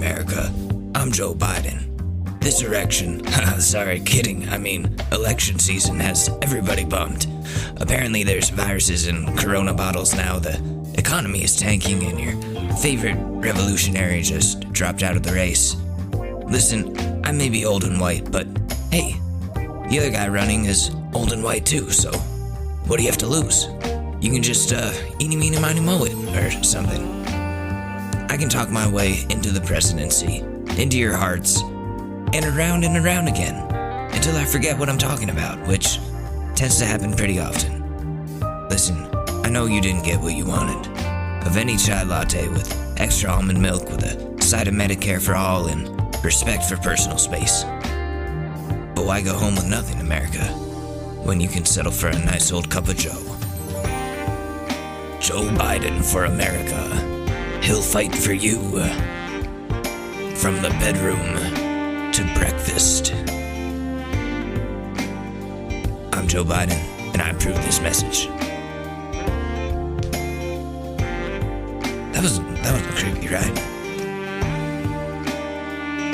America. I'm Joe Biden. This erection, sorry, kidding. I mean, election season has everybody bummed. Apparently there's viruses in Corona bottles now, the economy is tanking, and your favorite revolutionary just dropped out of the race. Listen, I may be old and white, but hey, the other guy running is old and white too, so what do you have to lose? You can just, eeny, meeny, miny, moe it, or something. I can talk my way into the presidency, into your hearts, and around again, until I forget what I'm talking about, which tends to happen pretty often. Listen, I know you didn't get what you wanted. A venti chai latte with extra almond milk with a side of Medicare for all and respect for personal space. But why go home with nothing, America, when you can settle for a nice old cup of Joe? Joe Biden for America. He'll fight for you. From the bedroom to breakfast. I'm Joe Biden, and I approve this message. That was creepy, right?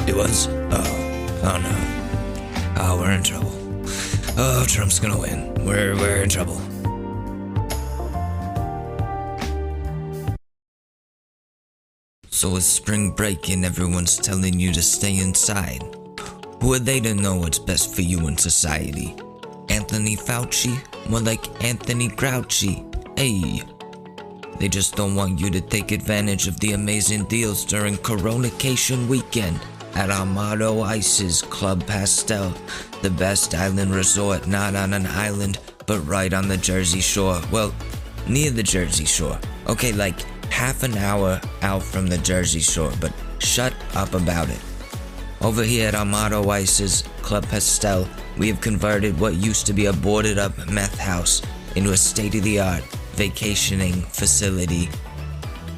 It was? Oh no. Oh, we're in trouble. Oh, Trump's gonna win. We're in trouble. So it's spring break and everyone's telling you to stay inside. Who are they to know what's best for you in society? Anthony Fauci? More like Anthony Grouchy. Hey. They just don't want you to take advantage of the amazing deals during Coronacation weekend at Amado Ice's Club Pastel, the best island resort not on an island, but right on the Jersey Shore. Well, near the Jersey Shore. Okay, like half an hour out from the Jersey Shore, but shut up about it. Over here at Amado Ice's Club Pastel, we have converted what used to be a boarded up meth house into a state-of-the-art vacationing facility.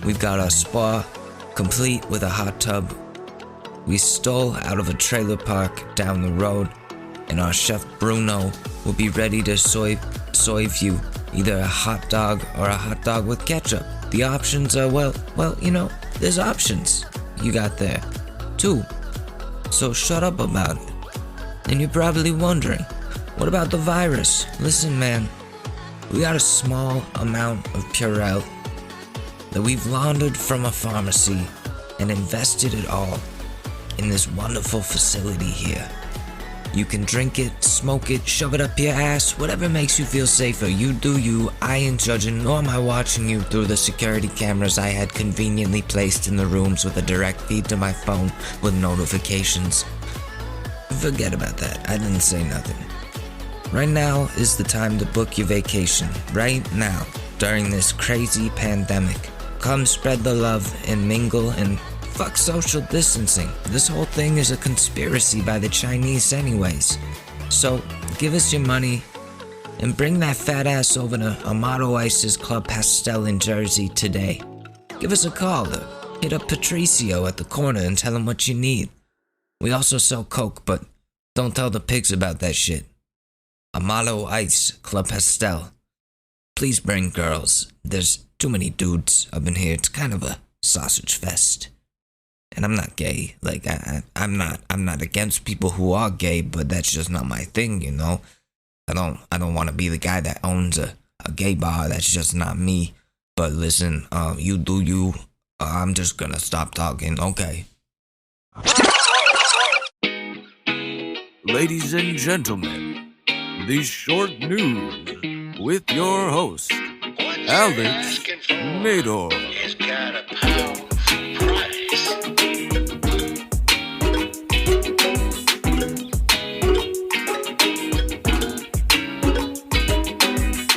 We've got our spa, complete with a hot tub. We stole out of a trailer park down the road, and our chef Bruno will be ready to serve you either a hot dog or a hot dog with ketchup. The options are, well, there's options you got there, too. So shut up about it. And you're probably wondering, what about the virus? Listen, man, we got a small amount of Purell that we've laundered from a pharmacy and invested it all in this wonderful facility here. You can drink it, smoke it, shove it up your ass, whatever makes you feel safer. You do you. I ain't judging, nor am I watching you through the security cameras I had conveniently placed in the rooms with a direct feed to my phone with notifications. Forget about that. I didn't say nothing. Right now is the time to book your vacation. Right now, during this crazy pandemic. Come spread the love and mingle and fuck social distancing. This whole thing is a conspiracy by the Chinese anyways. So, give us your money and bring that fat ass over to Amado Ice's Club Pastel in Jersey today. Give us a call or hit up Patricio at the corner and tell him what you need. We also sell coke, but don't tell the pigs about that shit. Amado Ice Club Pastel. Please bring girls. There's too many dudes up in here. It's kind of a sausage fest. And I'm not gay. Like, I'm not against people who are gay, but that's just not my thing, you know? I don't want to be the guy that owns a gay bar. That's just not me. But listen, you do you. I'm just gonna stop talking, okay? Ladies and gentlemen, the short news with your host, Alex Mador. He's got a pound price.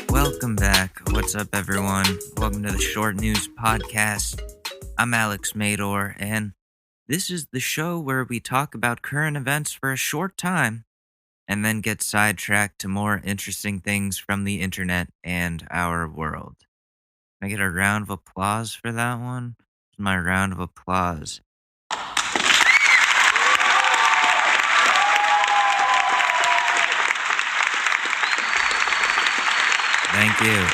Welcome back. What's up, everyone? Welcome to the Short News Podcast. I'm Alex Mador, and this is the show where we talk about current events for a short time and then get sidetracked to more interesting things from the internet and our world. Can I get a round of applause for that one? My round of applause. Thank you.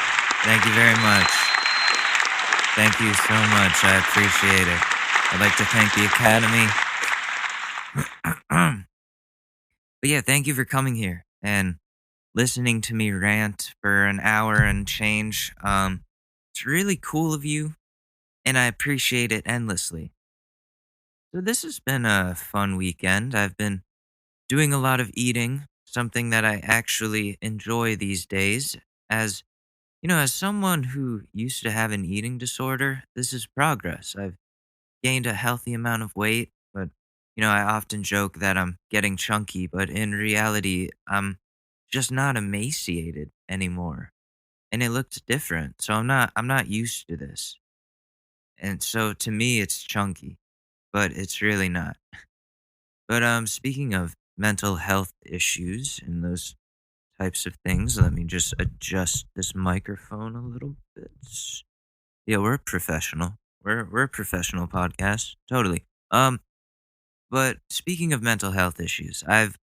Thank you very much. Thank you so much. I appreciate it. I'd like to thank the Academy. But yeah, thank you for coming here and listening to me rant for an hour and change. It's really cool of you, and I appreciate it endlessly. So this has been a fun weekend. I've been doing a lot of eating, something that I actually enjoy these days. As as someone who used to have an eating disorder, this is progress. I've gained a healthy amount of weight, but I often joke that I'm getting chunky, but in reality, I'm just not emaciated anymore. And it looks different. So I'm not used to this. And so to me it's chunky, but it's really not. But speaking of mental health issues and those types of things, let me just adjust this microphone a little bit. Yeah, we're professional. We're a professional podcast. Totally. But speaking of mental health issues, I've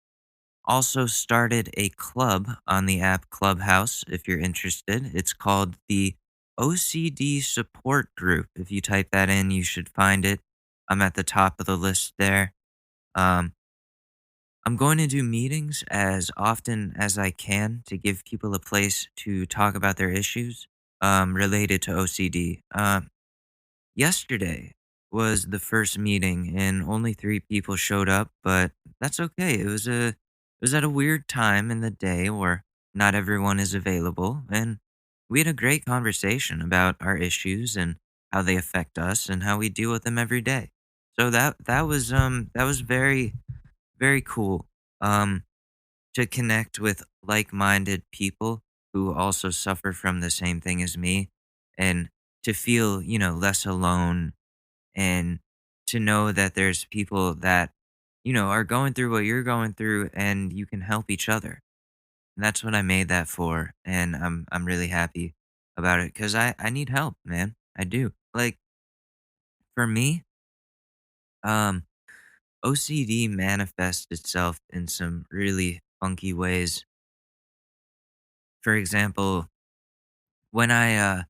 also started a club on the app Clubhouse if you're interested. It's called the OCD Support Group. If you type that in, you should find it. I'm at the top of the list there. Um, I'm going to do meetings as often as I can to give people a place to talk about their issues related to OCD. Yesterday was the first meeting and only 3 people showed up, but that's okay. It was at a weird time in the day where not everyone is available, and we had a great conversation about our issues and how they affect us and how we deal with them every day. So that was very very cool to connect with like-minded people who also suffer from the same thing as me and to feel, less alone and to know that there's people that are going through what you're going through and you can help each other. And that's what I made that for, and I'm really happy about it cuz I need help, man. I do. Like for me, um OCD manifests itself in some really funky ways. For example, when I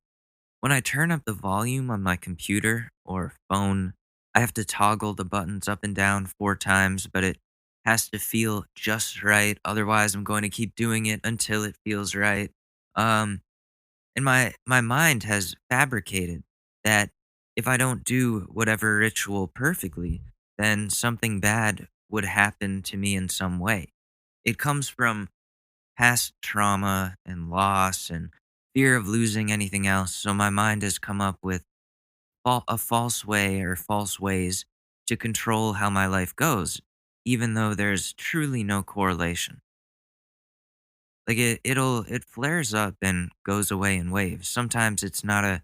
turn up the volume on my computer or phone, I have to toggle the buttons up and down 4 times, but it has to feel just right. Otherwise, I'm going to keep doing it until it feels right. Um, and my mind has fabricated that if I don't do whatever ritual perfectly, then something bad would happen to me in some way. It comes from past trauma and loss and fear of losing anything else. So my mind has come up with a false way or false ways to control how my life goes, even though there's truly no correlation. Like it flares up and goes away in waves. Sometimes it's not a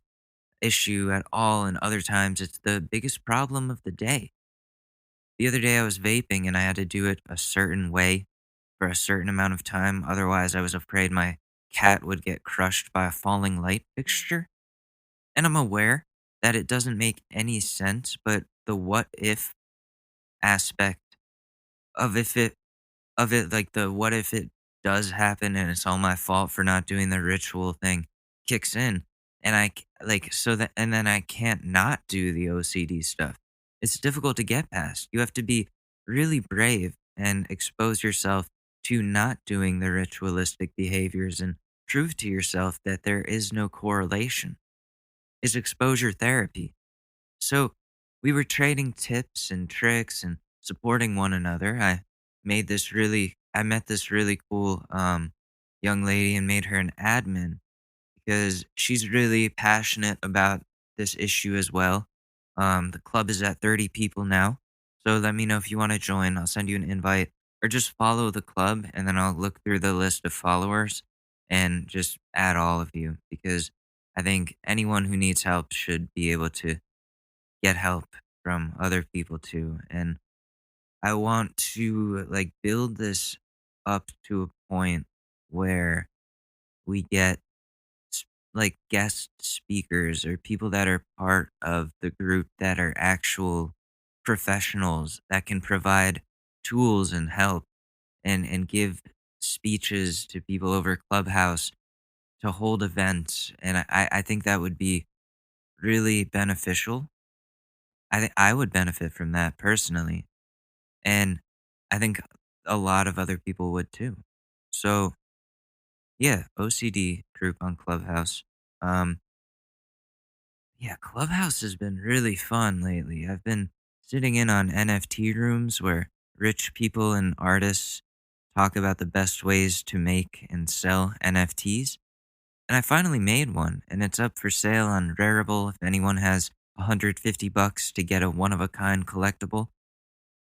issue at all, and other times it's the biggest problem of the day. The other day I was vaping and I had to do it a certain way for a certain amount of time. Otherwise, I was afraid my cat would get crushed by a falling light fixture. And I'm aware that it doesn't make any sense, but the what if aspect of like the what if it does happen and it's all my fault for not doing the ritual thing kicks in. And like so that and then I can't not do the OCD stuff. It's difficult to get past. You have to be really brave and expose yourself to not doing the ritualistic behaviors and prove to yourself that there is no correlation. Is exposure therapy. So we were trading tips and tricks and supporting one another. I met this really cool young lady and made her an admin because she's really passionate about this issue as well. The club is at 30 people now. So let me know if you want to join. I'll send you an invite or just follow the club and then I'll look through the list of followers and just add all of you because I think anyone who needs help should be able to get help from other people too. And I want to like build this up to a point where we get like guest speakers or people that are part of the group that are actual professionals that can provide tools and help and give speeches to people over Clubhouse to hold events. And I think that would be really beneficial I think I would benefit from that personally, and I think a lot of other people would too. So yeah, OCD group on Clubhouse. Um, yeah, Clubhouse has been really fun lately. I've been sitting in on NFT rooms where rich people and artists talk about the best ways to make and sell NFTs. And I finally made one, and it's up for sale on Rarible if anyone has 150 bucks to get a one of a kind collectible.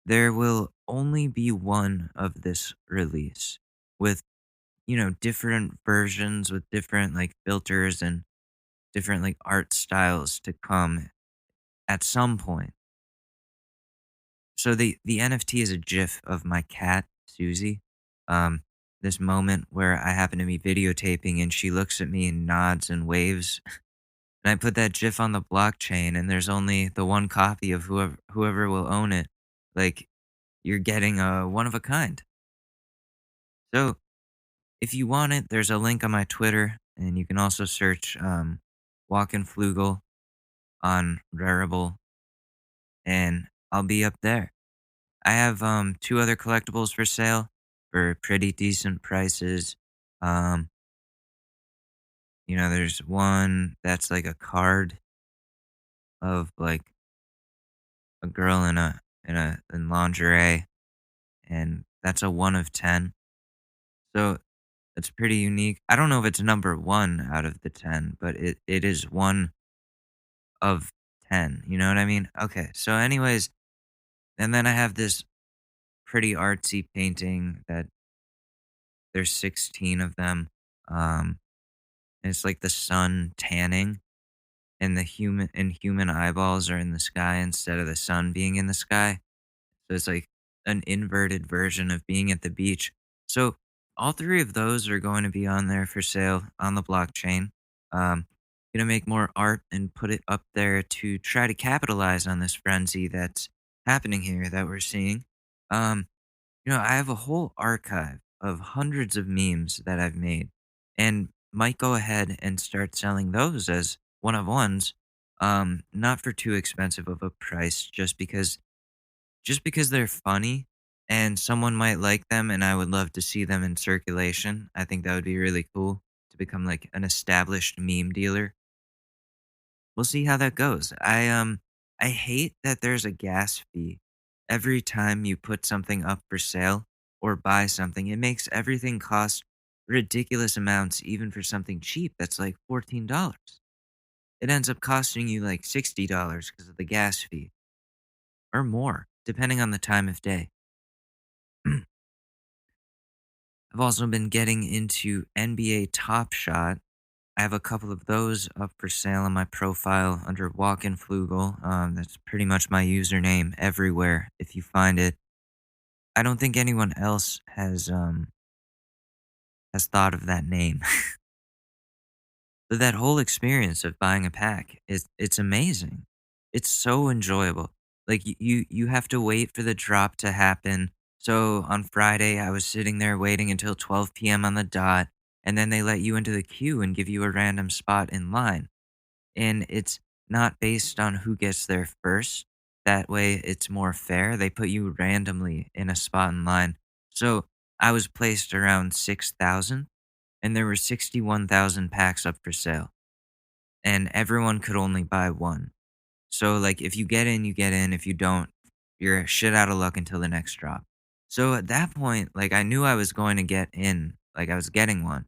There will only be one of this release with, different versions with different like filters and different like art styles to come at some point. So the NFT is a GIF of my cat Susie. Um, this moment where I happen to be videotaping and she looks at me and nods and waves, and I put that GIF on the blockchain, and there's only the one copy of whoever will own it. Like you're getting a one of a kind. So if you want it, there's a link on my Twitter, and you can also search Walkin' Flugel on Rarible, and I'll be up there. I have two other collectibles for sale for pretty decent prices. Um, there's one that's like a card of like a girl in lingerie, and that's a 1 of 10. So it's pretty unique. I don't know if it's number one out of the 10, but it is 1 of 10. You know what I mean? Okay. So, anyways, and then I have this pretty artsy painting that there's 16 of them. Um, and it's like the sun tanning, and the human eyeballs are in the sky instead of the sun being in the sky. So it's like an inverted version of being at the beach. So all three of those are going to be on there for sale on the blockchain. Gonna make more art and put it up there to try to capitalize on this frenzy that's happening here that we're seeing. Um, I have a whole archive of hundreds of memes that I've made, and might go ahead and start selling those as one of ones. Not for too expensive of a price, just because they're funny and someone might like them and I would love to see them in circulation. I think that would be really cool to become like an established meme dealer. We'll see how that goes. I hate that there's a gas fee every time you put something up for sale or buy something. It makes everything cost ridiculous amounts even for something cheap that's like $14. It ends up costing you like $60 because of the gas fee or more, depending on the time of day. I've also been getting into NBA Top Shot. I have a couple of those up for sale on my profile under Walkin' Flugel. That's pretty much my username everywhere if you find it. I don't think anyone else has thought of that name. But that whole experience of buying a pack is it's amazing. It's so enjoyable. Like you have to wait for the drop to happen. So on Friday, I was sitting there waiting until 12 p.m. on the dot, and then they let you into the queue and give you a random spot in line. And it's not based on who gets there first. That way, it's more fair. They put you randomly in a spot in line. So I was placed around 6,000, and there were 61,000 packs up for sale, and everyone could only buy one. So, like, if you get in, you get in. If you don't, you're shit out of luck until the next drop. So at that point, like, I knew I was going to get in, like, I was getting one,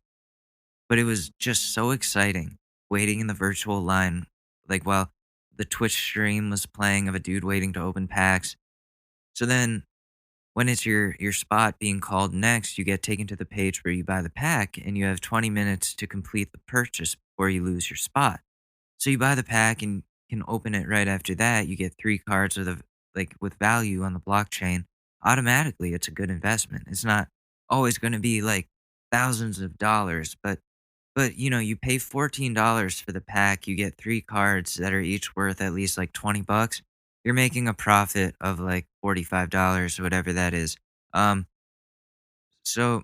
but it was just so exciting waiting in the virtual line, like, while the Twitch stream was playing of a dude waiting to open packs. So then when it's your spot being called next, you get taken to the page where you buy the pack, and you have 20 minutes to complete the purchase before you lose your spot. So you buy the pack and can open it right after that. You get 3 cards with value on the blockchain. Automatically, it's a good investment. It's not always going to be like thousands of dollars, but you pay $14 for the pack. You get 3 cards that are each worth at least like 20 bucks. You're making a profit of like $45 or whatever that is. Um, so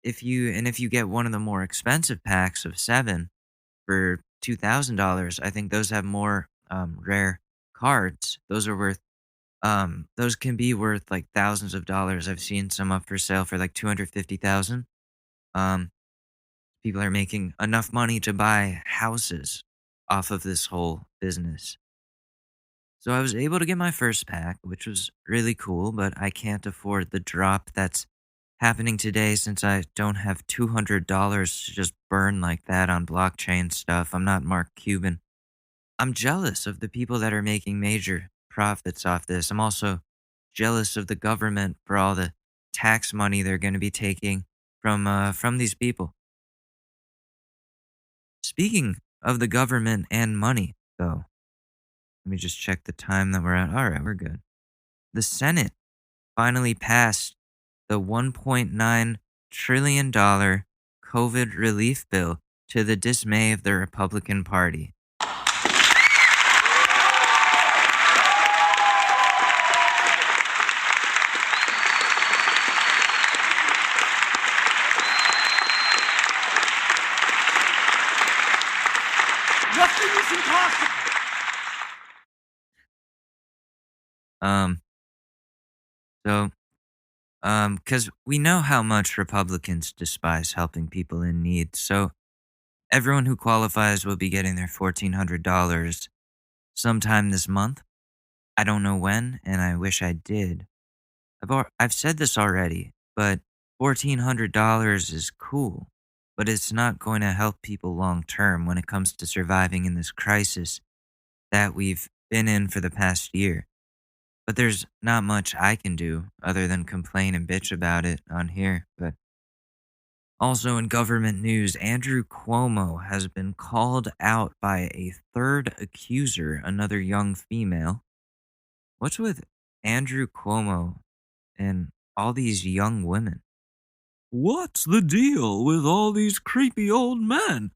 if you get one of the more expensive packs of 7 for $2,000, I think those have more rare cards. Those can be worth like thousands of dollars. I've seen some up for sale for like 250,000. Um, People are making enough money to buy houses off of this whole business. So I was able to get my first pack, which was really cool, but I can't afford the drop that's happening today since I don't have $200 to just burn like that on blockchain stuff. I'm not Mark Cuban. I'm jealous of the people that are making major profits off this. I'm also jealous of the government for all the tax money they're going to be taking from these people. Speaking of the government and money, though, let me just check the time that we're at. All right, we're good. The Senate finally passed the $1.9 trillion COVID relief bill to the dismay of the Republican Party. Nothing is impossible. Because we know how much Republicans despise helping people in need. So everyone who qualifies will be getting their $1,400 sometime this month. I don't know when, and I wish I did. I've said this already, but $1,400 is cool, but it's not going to help people long term when it comes to surviving in this crisis that we've been in for the past year. But there's not much I can do other than complain and bitch about it on here. But also in government news, Andrew Cuomo has been called out by a third accuser, another young female. What's with Andrew Cuomo and all these young women? What's the deal with all these creepy old men?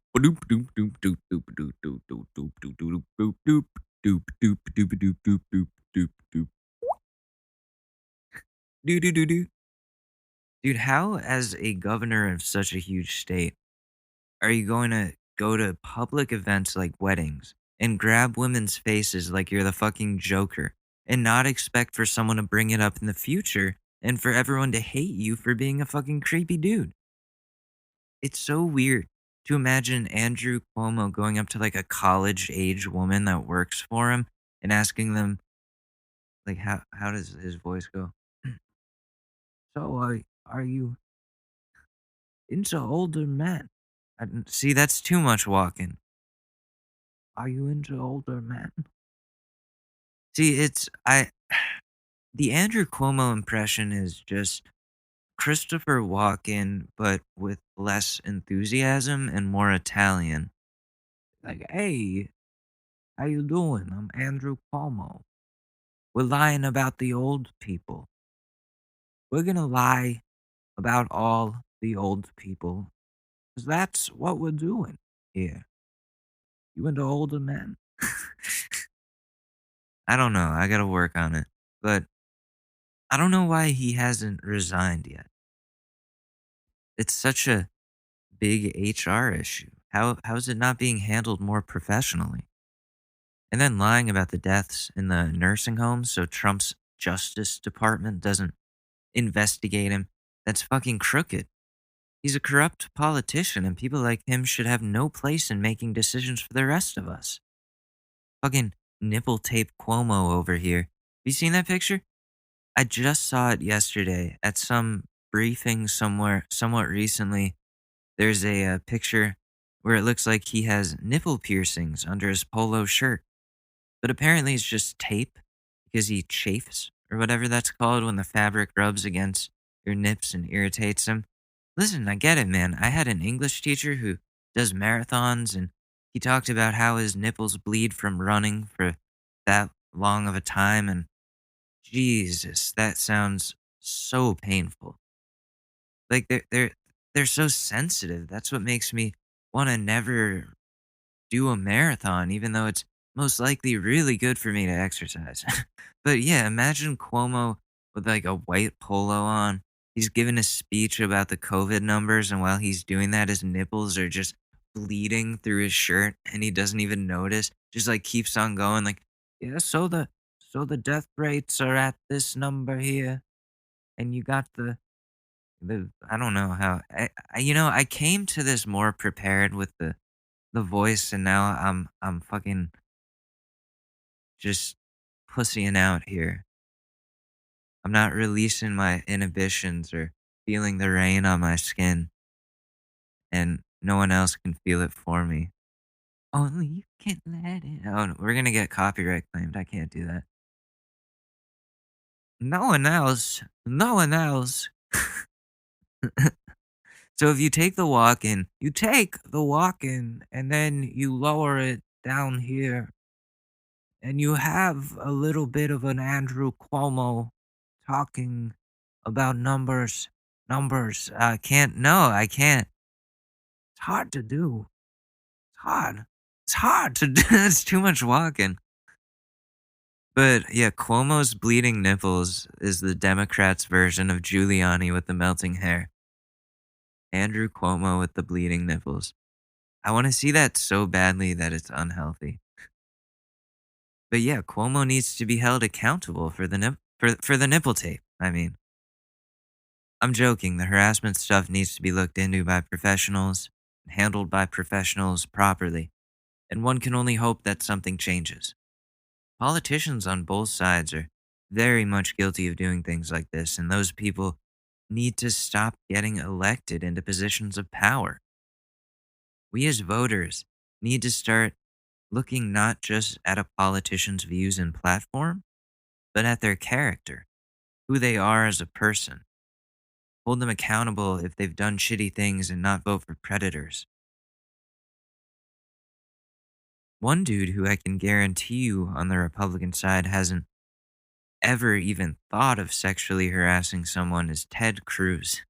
Dude, how, as a governor of such a huge state, are you going to go to public events like weddings and grab women's faces like you're the fucking Joker and not expect for someone to bring it up in the future and for everyone to hate you for being a fucking creepy dude? It's so weird to imagine Andrew Cuomo going up to like a college age woman that works for him and asking them, like, how does his voice go? So, are you into older men? See, that's too much walking. Are you into older men? See, the Andrew Cuomo impression is just Christopher Walken, but with less enthusiasm and more Italian. Like, hey, how you doing? I'm Andrew Cuomo. We're lying about the old people. We're gonna lie about all the old people, 'cause that's what we're doing here. You into older men? I don't know. I gotta work on it. But I don't know why he hasn't resigned yet. It's such a big HR issue. How is it not being handled more professionally? And then lying about the deaths in the nursing homes so Trump's Justice Department doesn't investigate him. That's fucking crooked. He's a corrupt politician, and people like him should have no place in making decisions for the rest of us. Fucking nipple tape Cuomo over here. Have you seen that picture? I just saw it yesterday at some briefing somewhere, somewhat recently. There's a picture where it looks like he has nipple piercings under his polo shirt. But apparently it's just tape because he chafes or whatever that's called when the fabric rubs against your nips and irritates him. Listen, I get it, man. I had an English teacher who does marathons, and he talked about how his nipples bleed from running for that long of a time. And Jesus, that sounds so painful. Like they're so sensitive. That's what makes me want to never do a marathon, even though it's most likely really good for me to exercise. But yeah, imagine Cuomo with like a white polo on. He's giving a speech about the COVID numbers, and while he's doing that, his nipples are just bleeding through his shirt, and he doesn't even notice. Just like keeps on going, like, Yeah, so the death rates are at this number here, and you got the I don't know how I came to this more prepared with the voice, and now I'm fucking just pussying out here. I'm not releasing my inhibitions or feeling the rain on my skin, and no one else can feel it for me. Only you can let it. Oh, no, we're gonna get copyright claimed. I can't do that. No one else. No one else. So if you take the walk in, and then you lower it down here, and you have a little bit of an Andrew Cuomo talking about numbers. Numbers. I can't. No, I can't. It's hard to do. It's hard. It's hard to do. It's too much walking. But yeah, Cuomo's bleeding nipples is the Democrats' version of Giuliani with the melting hair. Andrew Cuomo with the bleeding nipples. I want to see that so badly that it's unhealthy. But yeah, Cuomo needs to be held accountable for for the nipple tape. I mean, I'm joking. The harassment stuff needs to be looked into by professionals, handled by professionals properly, and one can only hope that something changes. Politicians on both sides are very much guilty of doing things like this, and those people need to stop getting elected into positions of power. We as voters need to start looking not just at a politician's views and platform, but at their character, who they are as a person. Hold them accountable if they've done shitty things and not vote for predators. One dude who I can guarantee you on the Republican side hasn't ever even thought of sexually harassing someone is Ted Cruz.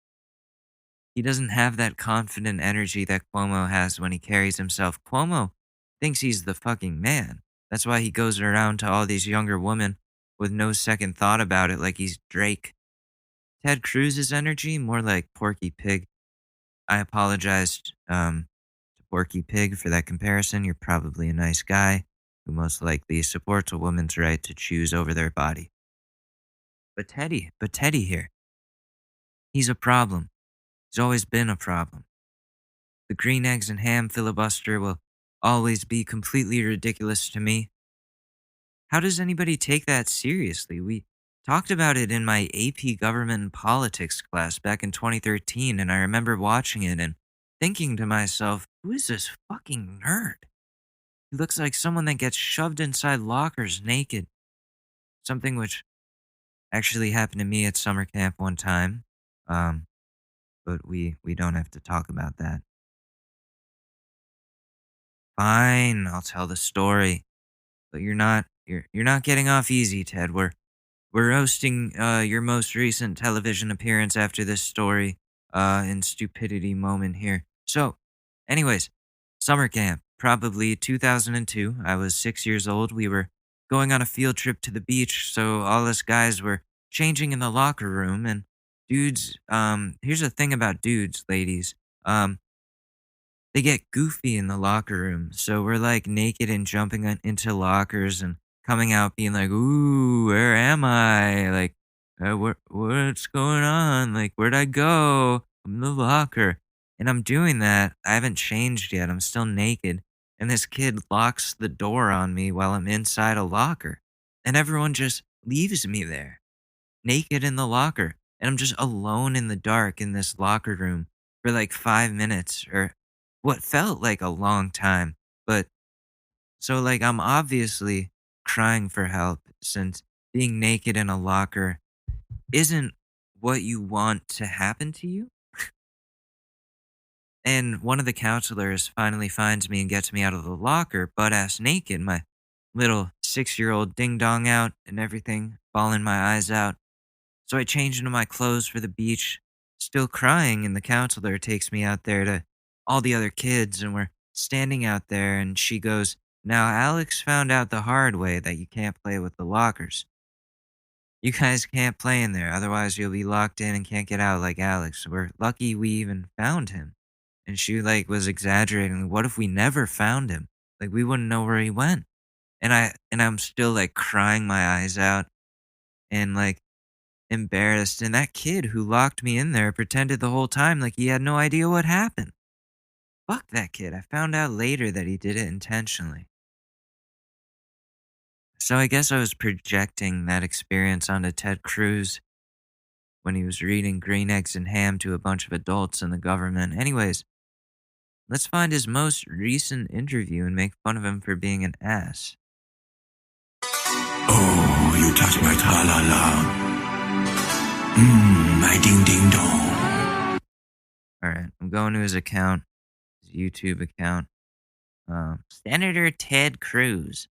He doesn't have that confident energy that Cuomo has when he carries himself. Cuomo thinks he's the fucking man. That's why he goes around to all these younger women with no second thought about it like he's Drake. Ted Cruz's energy, more like Porky Pig. I apologize to Porky Pig for that comparison. You're probably a nice guy who most likely supports a woman's right to choose over their body. But Teddy here, he's a problem. He's always been a problem. The green eggs and ham filibuster will always be completely ridiculous to me. How does anybody take that seriously? We talked about it in my AP Government and Politics class back in 2013, and I remember watching it and thinking to myself, who is this fucking nerd? He looks like someone that gets shoved inside lockers naked. Something which actually happened to me at summer camp one time. But we don't have to talk about that. Fine, I'll tell the story. But you're not getting off easy, Ted. We're roasting your most recent television appearance after this story in stupidity moment here. So, anyways, summer camp, probably 2002. I was 6 years old. We were going on a field trip to the beach, so all us guys were changing in the locker room. And dudes, here's the thing about dudes, ladies. They get goofy in the locker room. So we're like naked and jumping into lockers and coming out being like, ooh, where am I? Like, what's going on? Like, where'd I go? I'm in the locker. And I'm doing that. I haven't changed yet. I'm still naked. And this kid locks the door on me while I'm inside a locker. And everyone just leaves me there, naked in the locker. And I'm just alone in the dark in this locker room for like 5 minutes or what felt like a long time. But so, like, I'm obviously crying for help since being naked in a locker isn't what you want to happen to you. And one of the counselors finally finds me and gets me out of the locker, butt ass naked, my little 6-year old ding dong out and everything, bawling my eyes out. So I change into my clothes for the beach, still crying, and the counselor takes me out there to all the other kids, and we're standing out there, and she goes, now, Alex found out the hard way that you can't play with the lockers. You guys can't play in there, otherwise you'll be locked in and can't get out like Alex. We're lucky we even found him. And she, like, was exaggerating. What if we never found him? Like, we wouldn't know where he went. and I'm still like crying my eyes out and like embarrassed. And that kid who locked me in there pretended the whole time like he had no idea what happened. Fuck that kid. I found out later that he did it intentionally. So I guess I was projecting that experience onto Ted Cruz when he was reading Green Eggs and Ham to a bunch of adults in the government. Anyways, let's find his most recent interview and make fun of him for being an ass. Oh, you touch my tra-la-la. My ding-ding-dong. Alright, I'm going to his account, his YouTube account. Senator Ted Cruz.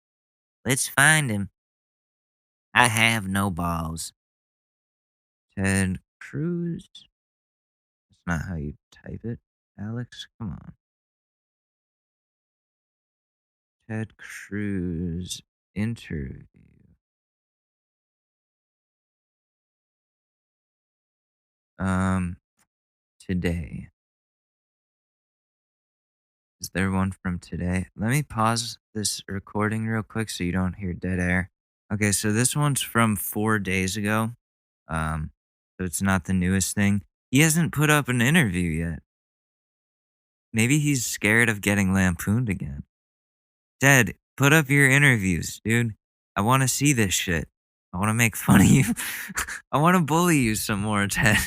Let's find him. I have no balls. Ted Cruz? That's not how you type it, Alex. Come on. Ted Cruz interview. Today. Is there one from today? Let me pause this recording real quick so you don't hear dead air. Okay, so this one's from 4 days ago. So it's not the newest thing. He hasn't put up an interview yet. Maybe he's scared of getting lampooned again. Ted, put up your interviews, dude. I want to see this shit. I want to make fun of you. I want to bully you some more, Ted.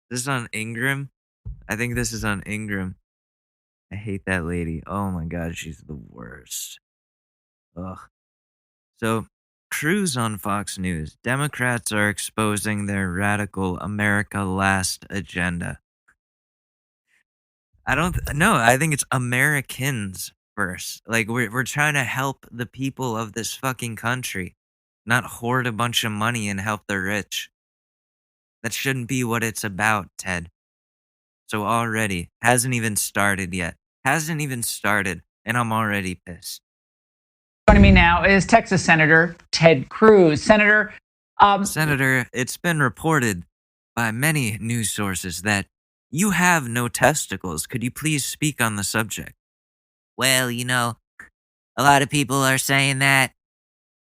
This is on Ingram. I think this is on Ingram. I hate that lady. Oh my god, she's the worst. Ugh. So, Cruz on Fox News. Democrats are exposing their radical America Last agenda. I think it's Americans first. Like, we're trying to help the people of this fucking country, not hoard a bunch of money and help the rich. That shouldn't be what it's about, Ted. So already, hasn't even started yet. Hasn't even started, and I'm already pissed. Joining me now is Texas Senator Ted Cruz. Senator, it's been reported by many news sources that you have no testicles. Could you please speak on the subject? Well, a lot of people are saying that,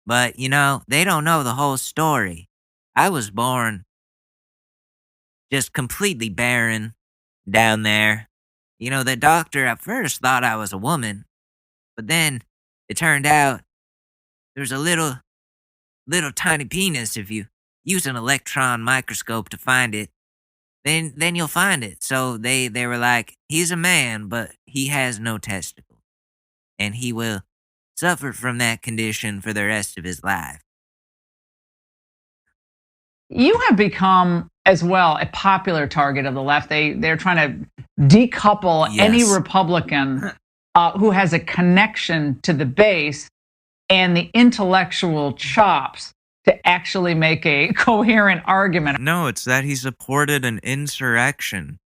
but, they don't know the whole story. I was born just completely barren down there. The doctor at first thought I was a woman, but then it turned out there's a little tiny penis. If you use an electron microscope to find it, then you'll find it. So they were like, he's a man, but he has no testicles, and he will suffer from that condition for the rest of his life. you have become as well a popular target of the left. They're trying to decouple any Republican who has a connection to the base and the intellectual chops to actually make a coherent argument. No, it's that he supported an insurrection.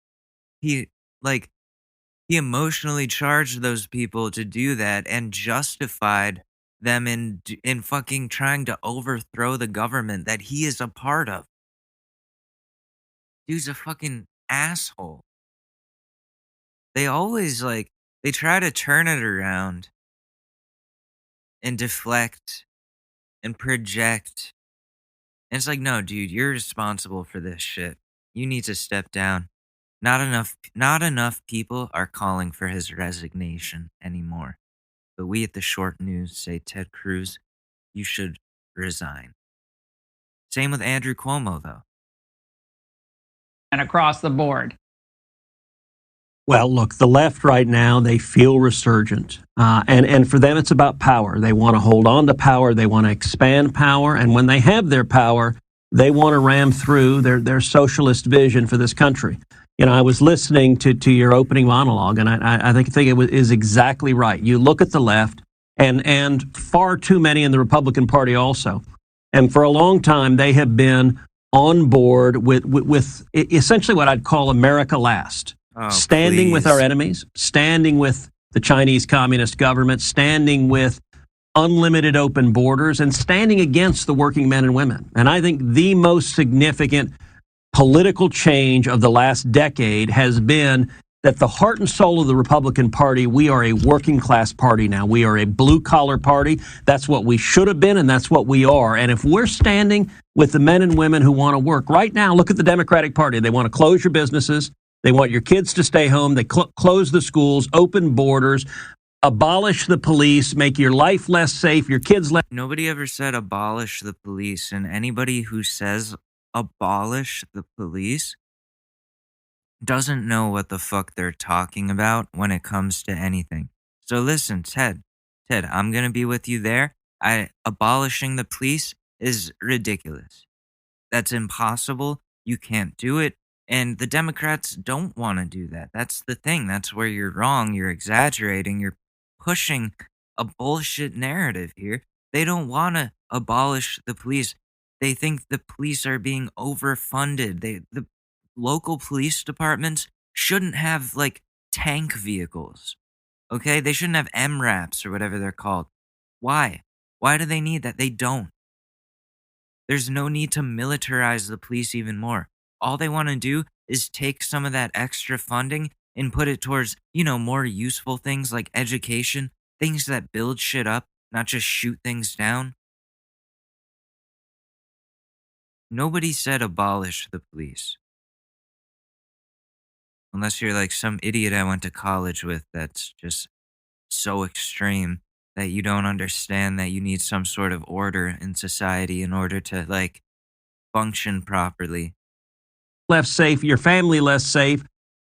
He emotionally charged those people to do that and justified them in fucking trying to overthrow the government that he is a part of. Dude's a fucking asshole. They always they try to turn it around and deflect and project. And it's like, no, dude, you're responsible for this shit. You need to step down. Not enough people are calling for his resignation anymore. But we at the Short News say, Ted Cruz, you should resign. Same with Andrew Cuomo, though. And across the board. Well, look, the left right now, they feel resurgent. And for them, it's about power. They want to hold on to power. They want to expand power. And when they have their power, they want to ram through their socialist vision for this country. You know, I was listening to your opening monologue, and I think it is exactly right. You look at the left, and far too many in the Republican Party also. And for a long time, they have been on board with essentially what I'd call America Last. Standing with our enemies, standing with the Chinese Communist government, standing with unlimited open borders, and standing against the working men and women. And I think the most significant political change of the last decade has been that the heart and soul of the Republican Party, we are a working class party now. We are a blue collar party. That's what we should have been, and that's what we are. And if we're standing with the men and women who want to work right now, look at the Democratic Party. They want to close your businesses. They want your kids to stay home. They close the schools, open borders, abolish the police, make your life less safe, your kids less. Nobody ever said abolish the police, and anybody who says abolish the police doesn't know what the fuck they're talking about when it comes to anything. So listen, Ted, I'm going to be with you there. Abolishing the police is ridiculous. That's impossible. You can't do it. And the Democrats don't want to do that. That's the thing. That's where you're wrong. You're exaggerating. You're pushing a bullshit narrative here. They don't want to abolish the police. They think the police are being overfunded. The local police departments shouldn't have like tank vehicles. Okay? They shouldn't have MRAPs or whatever they're called. Why? Why do they need that? They don't. There's no need to militarize the police even more. All they want to do is take some of that extra funding and put it towards, more useful things like education, things that build shit up, not just shoot things down. Nobody said abolish the police. Unless you're like some idiot I went to college with that's just so extreme that you don't understand that you need some sort of order in society in order to like function properly. Less safe, your family less safe.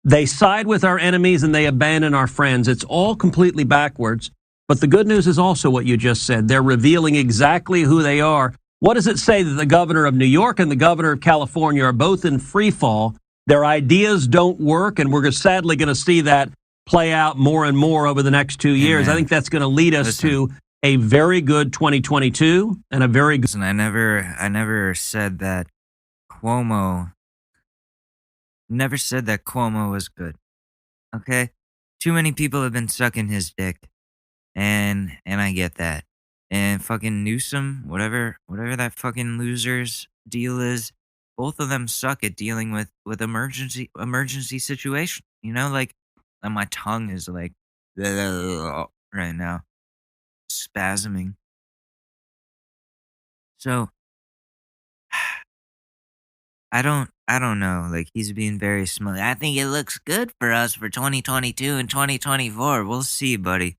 They side with our enemies and they abandon our friends. It's all completely backwards. But the good news is also what you just said. They're revealing exactly who they are. What does it say that the governor of New York and the governor of California are both in free fall? Their ideas don't work, and we're sadly going to see that play out more and more over the next 2 years. Amen. I think that's going to lead us to a very good 2022 and a very good. Listen, I never said that Cuomo. Never said that Cuomo was good. Okay? Too many people have been sucking his dick. And I get that. And fucking Newsom, whatever that fucking loser's deal is, both of them suck at dealing with emergency situation. And my tongue is like right now, spasming. So I don't know. Like, he's being very smug. I think it looks good for us for 2022 and 2024. We'll see, buddy.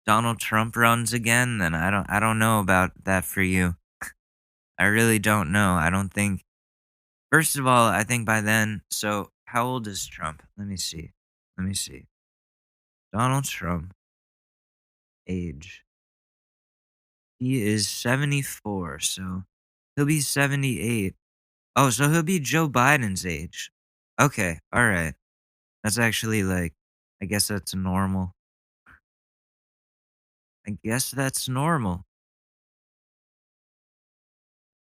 Donald Trump runs again, then I don't know about that for you. I really don't know. I don't think. First of all, I think by then. So how old is Trump? Let me see. Donald Trump, age. He is 74, so he'll be 78. Oh, so he'll be Joe Biden's age. Okay, all right. That's actually like, I guess that's normal.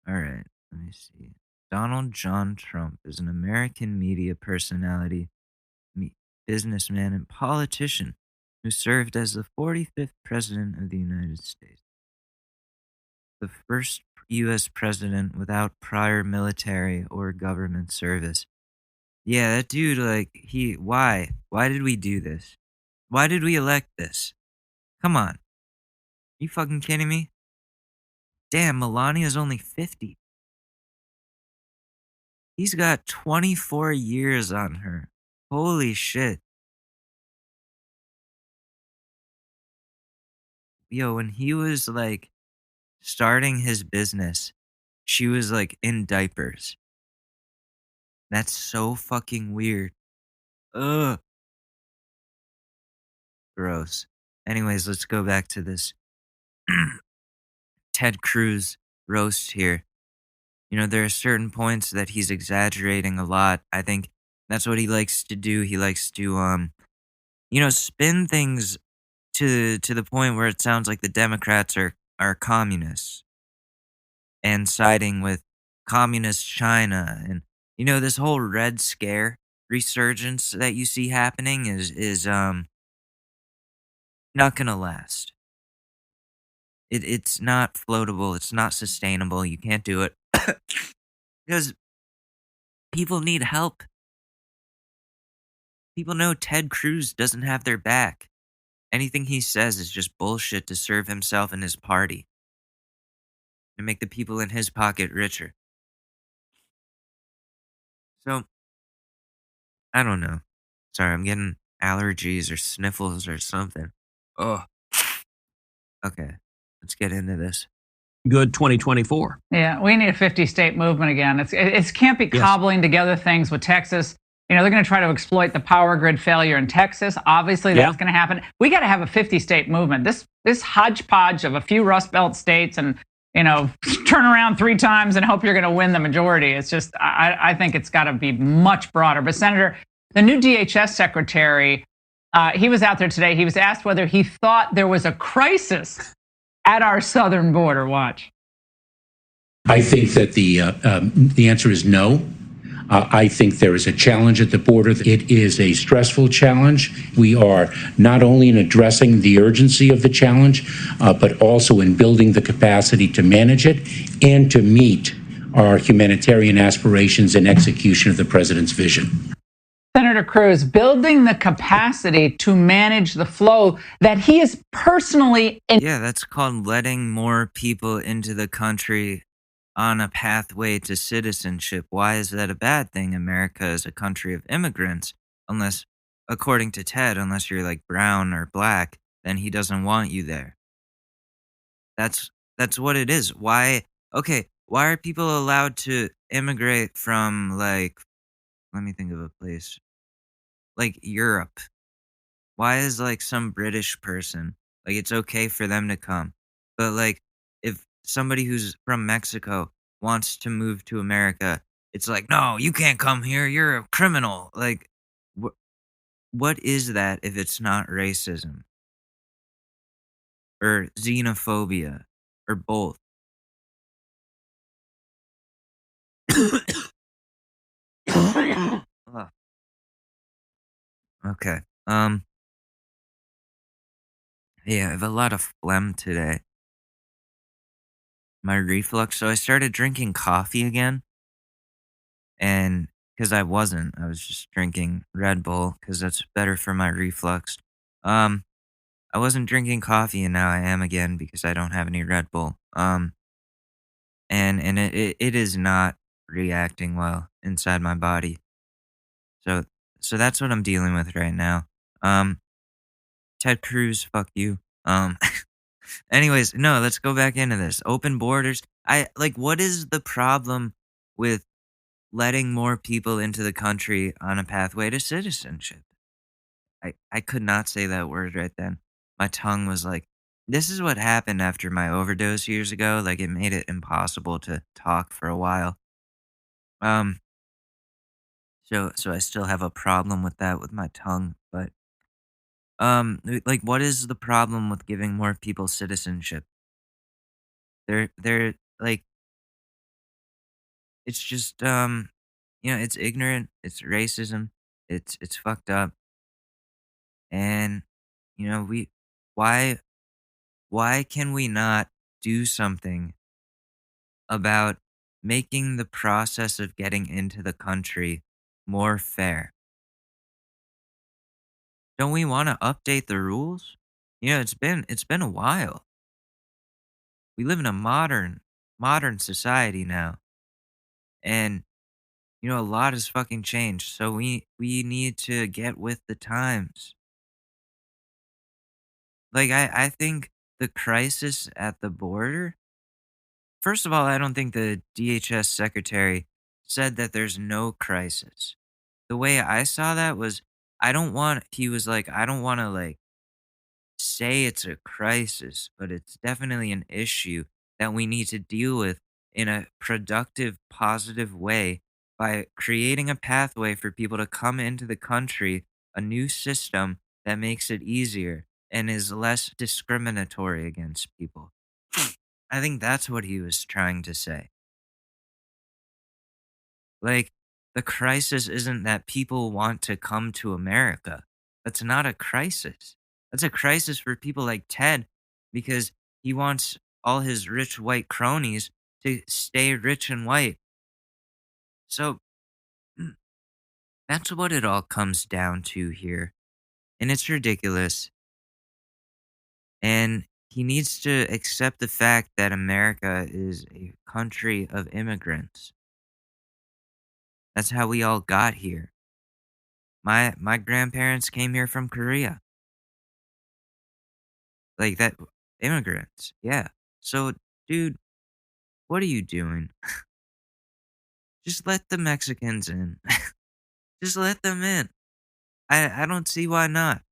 All right, let me see. Donald John Trump is an American media personality, businessman, and politician who served as the 45th President of the United States. The first U.S. president without prior military or government service. Yeah, that dude, why? Why did we do this? Why did we elect this? Come on. You fucking kidding me? Damn, Melania's only 50. He's got 24 years on her. Holy shit. Yo, when he was starting his business, she was in diapers. That's so fucking weird. Ugh. Gross. Anyways, let's go back to this Ted Cruz roast here. There are certain points that he's exaggerating a lot. I think that's what he likes to do. He likes to, spin things to the point where it sounds like the Democrats are communists and siding with communist China. And, this whole Red Scare resurgence that you see happening is not going to last. It's not floatable. It's not sustainable. You can't do it. Because people need help. People know Ted Cruz doesn't have their back. Anything he says is just bullshit to serve himself and his party, to make the people in his pocket richer. So, I don't know. Sorry, I'm getting allergies or sniffles or something. Oh, okay. Let's get into this. Good 2024. Yeah, we need a 50-state movement again. It can't be cobbling together things with Texas. You know, they're going to try to exploit the power grid failure in Texas. Obviously, that's going to happen. We got to have a 50-state movement. This hodgepodge of a few Rust Belt states and, you know, turn around 3 times and hope you're going to win the majority. It's just, I think it's got to be much broader. But Senator, the new DHS secretary, he was out there today. He was asked whether he thought there was a crisis at our southern border. Watch. I think that the answer is no. I think there is a challenge at the border. It is a stressful challenge. We are not only in addressing the urgency of the challenge, but also in building the capacity to manage it and to meet our humanitarian aspirations and execution of the president's vision. Senator Cruz, building the capacity to manage the flow that he is personally... Yeah, that's called letting more people into the country on a pathway to citizenship. Why is that a bad thing? America is a country of immigrants. Unless, according to Ted, unless you're like brown or black, then he doesn't want you there. That's what it is. Why are people allowed to immigrate from, like, let me think of a place, like Europe? Why is like some British person, like, it's okay for them to come, but like if somebody who's from Mexico wants to move to America, it's like, no, you can't come here, you're a criminal. Like, what is that if it's not racism or xenophobia or both? Ugh. Okay. Yeah, I have a lot of phlegm today. My reflux. So I started drinking coffee again. And because I was just drinking Red Bull because that's better for my reflux. I wasn't drinking coffee and now I am again because I don't have any Red Bull. And it is not reacting well inside my body. So that's what I'm dealing with right now. Ted Cruz, fuck you. Anyways, no, let's go back into this. Open borders. What is the problem with letting more people into the country on a pathway to citizenship? I could not say that word right then. My tongue was like, this is what happened after my overdose years ago. Like, it made it impossible to talk for a while. So I still have a problem with that with my tongue, but like, what is the problem with giving more people citizenship? They're like, it's just it's ignorant, it's racism, it's fucked up, and we why can we not do something about making the process of getting into the country more fair? Don't we want to update the rules? It's been a while. We live in a modern society now, and a lot has fucking changed. So we need to get with the times. Like, I think the crisis at the border. First of all, I don't think the DHS secretary said that there's no crisis. The way I saw that was, he was like, I don't want to, like, say it's a crisis, but it's definitely an issue that we need to deal with in a productive, positive way by creating a pathway for people to come into the country, a new system that makes it easier and is less discriminatory against people. I think that's what he was trying to say. Like, the crisis isn't that people want to come to America. That's not a crisis. That's a crisis for people like Ted because he wants all his rich white cronies to stay rich and white. So That's what it all comes down to here. And it's ridiculous. And he needs to accept the fact that America is a country of immigrants. That's how we all got here. My grandparents came here from Korea. Like that, immigrants. Yeah. So, dude, what are you doing? Just let the Mexicans in. Just let them in. I don't see why not.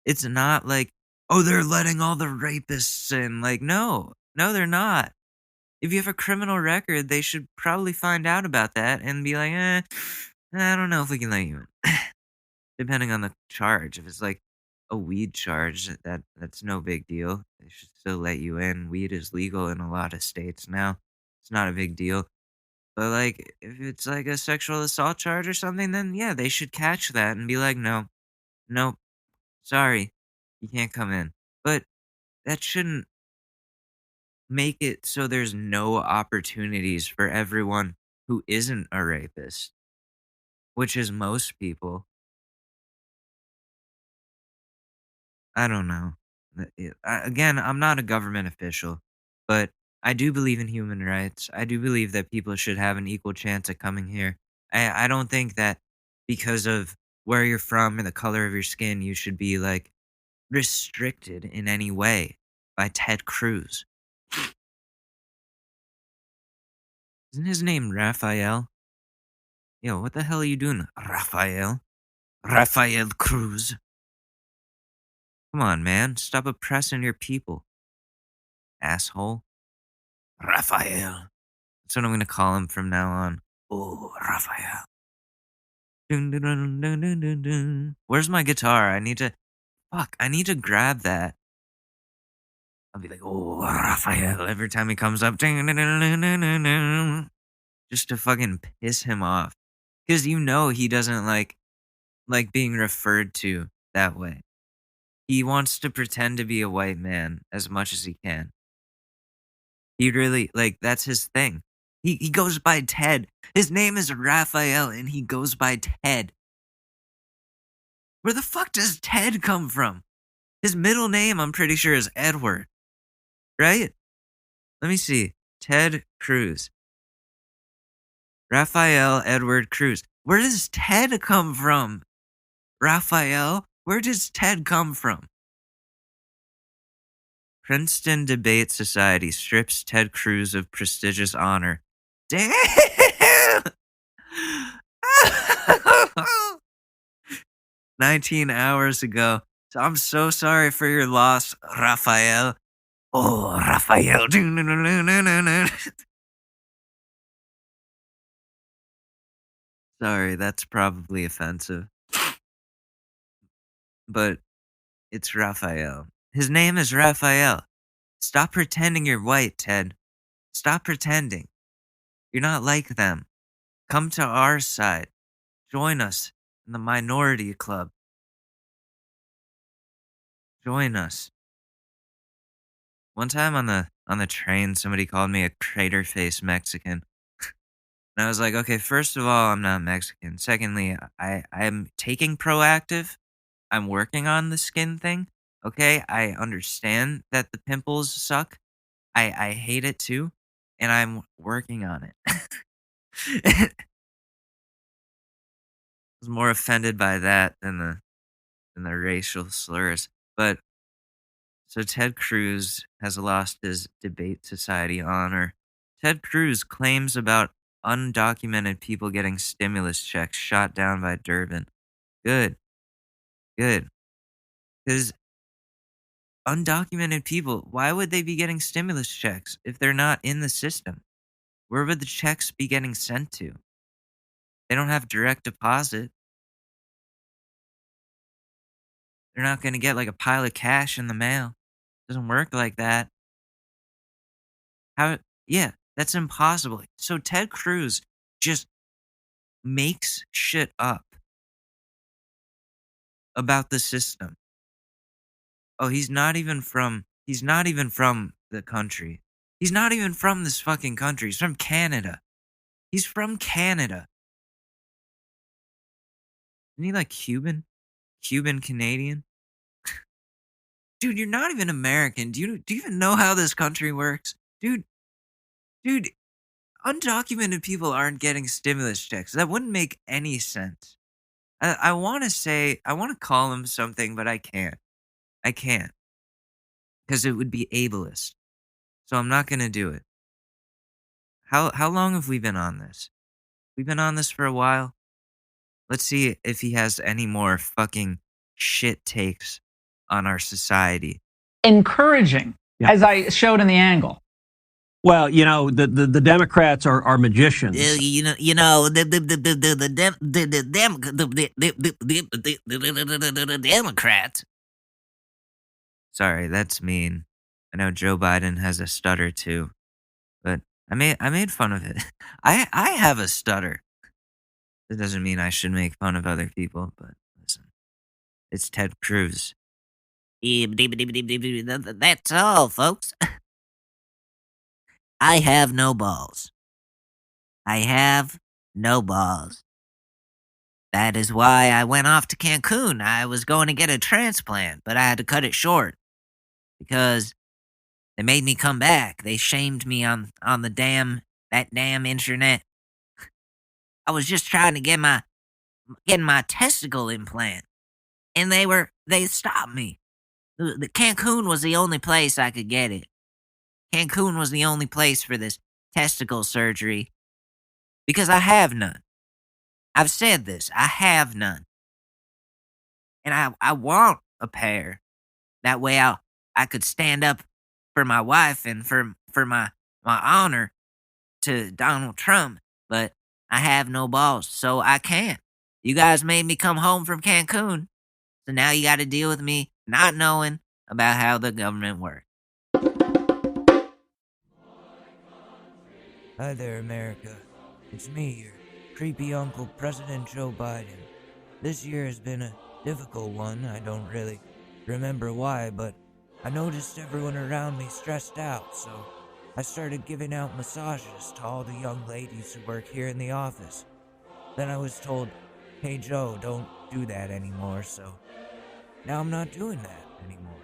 It's not like, oh, they're letting all the rapists in. Like, no, they're not. If you have a criminal record, they should probably find out about that and be like, I don't know if we can let you in. Depending on the charge. If it's like a weed charge, that's no big deal. They should still let you in. Weed is legal in a lot of states now. It's not a big deal. But like, if it's like a sexual assault charge or something, then yeah, they should catch that and be like, nope, sorry, you can't come in. But that shouldn't make it so there's no opportunities for everyone who isn't a rapist, which is most people. I don't know. Again, I'm not a government official, but I do believe in human rights. I do believe that people should have an equal chance at coming here. I don't think that because of where you're from and the color of your skin, you should be like restricted in any way by Ted Cruz. Isn't his name Rafael? Yo, what the hell are you doing, Rafael? Rafael Cruz. Come on, man. Stop oppressing your people. Asshole. Rafael. That's what I'm going to call him from now on. Oh, Rafael. Dun, dun, dun, dun, dun, dun, dun. Where's my guitar? I need to grab that. I'll be like, oh, Rafael, every time he comes up. Dun, dun, dun, dun, dun, dun, dun. Just to fucking piss him off. Because you know he doesn't like being referred to that way. He wants to pretend to be a white man as much as he can. He really, that's his thing. He goes by Ted. His name is Rafael, and he goes by Ted. Where the fuck does Ted come from? His middle name, I'm pretty sure, is Edward. Right? Let me see. Ted Cruz. Rafael Edward Cruz. Where does Ted come from? Rafael? Where does Ted come from? Princeton Debate Society strips Ted Cruz of prestigious honor. Damn! 19 hours ago. So I'm so sorry for your loss, Rafael. Oh, Rafael. Sorry, that's probably offensive. But it's Rafael. His name is Rafael. Stop pretending you're white, Ted. Stop pretending. You're not like them. Come to our side. Join us in the minority club. Join us. One time on the train, somebody called me a crater face Mexican. And I was like, okay, first of all, I'm not Mexican. Secondly, I'm taking proactive. I'm working on the skin thing. Okay, I understand that the pimples suck. I hate it too, and I'm working on it. I was more offended by that than the racial slurs. But so Ted Cruz has lost his debate society honor. Ted Cruz claims about undocumented people getting stimulus checks shot down by Durbin. Good. Because undocumented people, why would they be getting stimulus checks if they're not in the system? Where would the checks be getting sent to? They don't have direct deposit. They're not going to get like a pile of cash in the mail. It doesn't work like that. Yeah, that's impossible. So Ted Cruz just makes shit up about the system. Oh, he's not even from the country. He's not even from this fucking country. He's from Canada. He's from Canada. Isn't he like Cuban? Cuban Canadian? Dude, you're not even American. Do you even know how this country works? Dude, undocumented people aren't getting stimulus checks. That wouldn't make any sense. I want to call him something, but I can't. Because it would be ableist. So I'm not going to do it. How long have we been on this? We've been on this for a while. Let's see if he has any more fucking shit takes on our society. Encouraging, as I showed in the angle. Well, the Democrats are magicians. The Democrats. Sorry, that's mean. I know Joe Biden has a stutter too, but I made fun of it. I have a stutter. That doesn't mean I should make fun of other people, but listen, it's Ted Cruz. That's all, folks. I have no balls. I have no balls. That is why I went off to Cancun. I was going to get a transplant, but I had to cut it short because they made me come back. They shamed me on that damn internet. I was just trying to get my testicle implant, and they stopped me. The Cancun was the only place I could get it. Cancun was the only place for this testicle surgery because I have none. I've said this. I have none. And I want a pair. That way I could stand up for my wife and for my honor to Donald Trump. But I have no balls, so I can't. You guys made me come home from Cancun. So now you got to deal with me not knowing about how the government works. Hi there, America. It's me, your creepy uncle, President Joe Biden. This year has been a difficult one. I don't really remember why, but I noticed everyone around me stressed out, so I started giving out massages to all the young ladies who work here in the office. Then I was told, hey Joe, don't do that anymore, so now I'm not doing that anymore.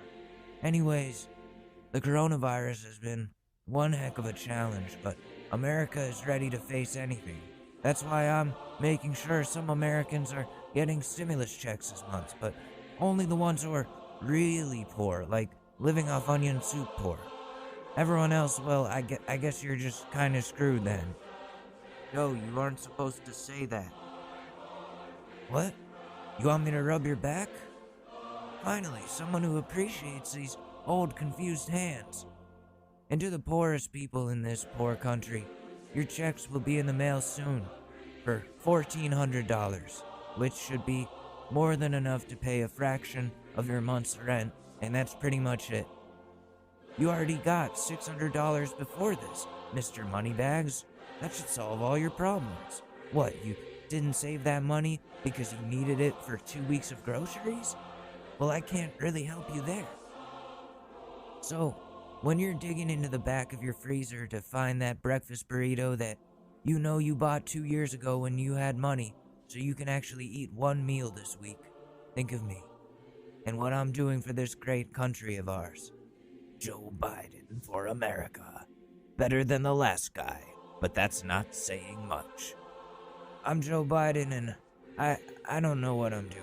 Anyways, the coronavirus has been one heck of a challenge, but America is ready to face anything. That's why I'm making sure some Americans are getting stimulus checks this month, but only the ones who are really poor, like living off onion soup poor. Everyone else, well, I guess you're just kind of screwed then. Joe, you aren't supposed to say that. What? You want me to rub your back? Finally, someone who appreciates these old, confused hands. And to the poorest people in this poor country, your checks will be in the mail soon for $1,400, which should be more than enough to pay a fraction of your month's rent, and that's pretty much it. You already got $600 before this, Mr. Moneybags. That should solve all your problems. What, you didn't save that money because you needed it for 2 weeks of groceries? Well, I can't really help you there. So, when you're digging into the back of your freezer to find that breakfast burrito that you know you bought 2 years ago when you had money so you can actually eat one meal this week, think of me and what I'm doing for this great country of ours. Joe Biden for America. Better than the last guy, but that's not saying much. I'm Joe Biden and I don't know what I'm doing.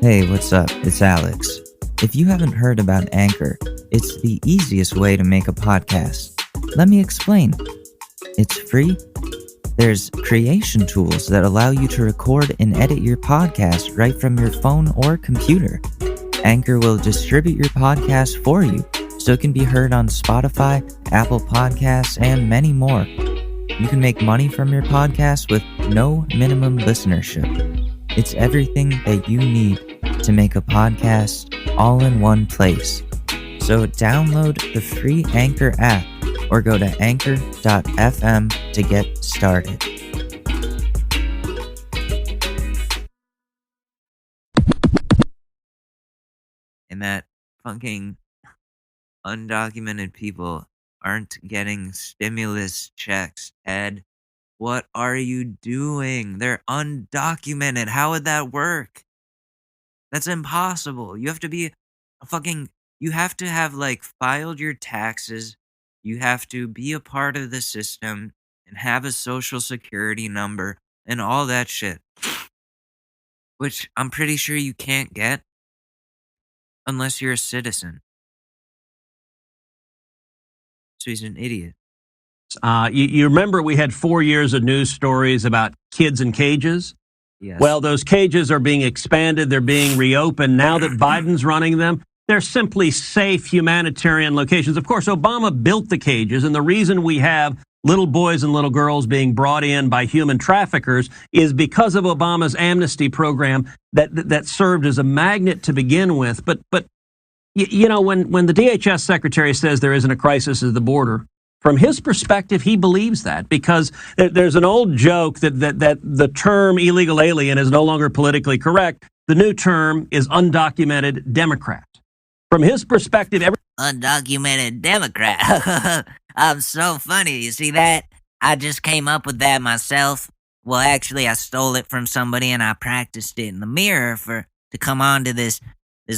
Hey, what's up? It's Alex. If you haven't heard about Anchor, it's the easiest way to make a podcast. Let me explain. It's free. There's creation tools that allow you to record and edit your podcast right from your phone or computer. Anchor will distribute your podcast for you, so it can be heard on Spotify, Apple Podcasts, and many more. You can make money from your podcast with no minimum listenership. It's everything that you need to make a podcast all in one place. So download the free Anchor app or go to anchor.fm to get started. And that fucking Undocumented people aren't getting stimulus checks, Ted. What are you doing? They're undocumented. How would that work? That's impossible. You have to be you have to have filed your taxes. You have to be a part of the system and have a social security number and all that shit. Which I'm pretty sure you can't get unless you're a citizen. So he's an idiot. You remember we had 4 years of news stories about kids in cages? Yes. Well, those cages are being expanded. They're being reopened. Now that Biden's running them, they're simply safe humanitarian locations. Of course, Obama built the cages, and the reason we have little boys and little girls being brought in by human traffickers is because of Obama's amnesty program that served as a magnet to begin with. But you know, when the DHS secretary says there isn't a crisis at the border, from his perspective, he believes that, because there's an old joke that the term illegal alien is no longer politically correct. The new term is undocumented Democrat. From his perspective, undocumented Democrat. I'm so funny. You see that? I just came up with that myself. Well, actually, I stole it from somebody and I practiced it in the mirror to come on to this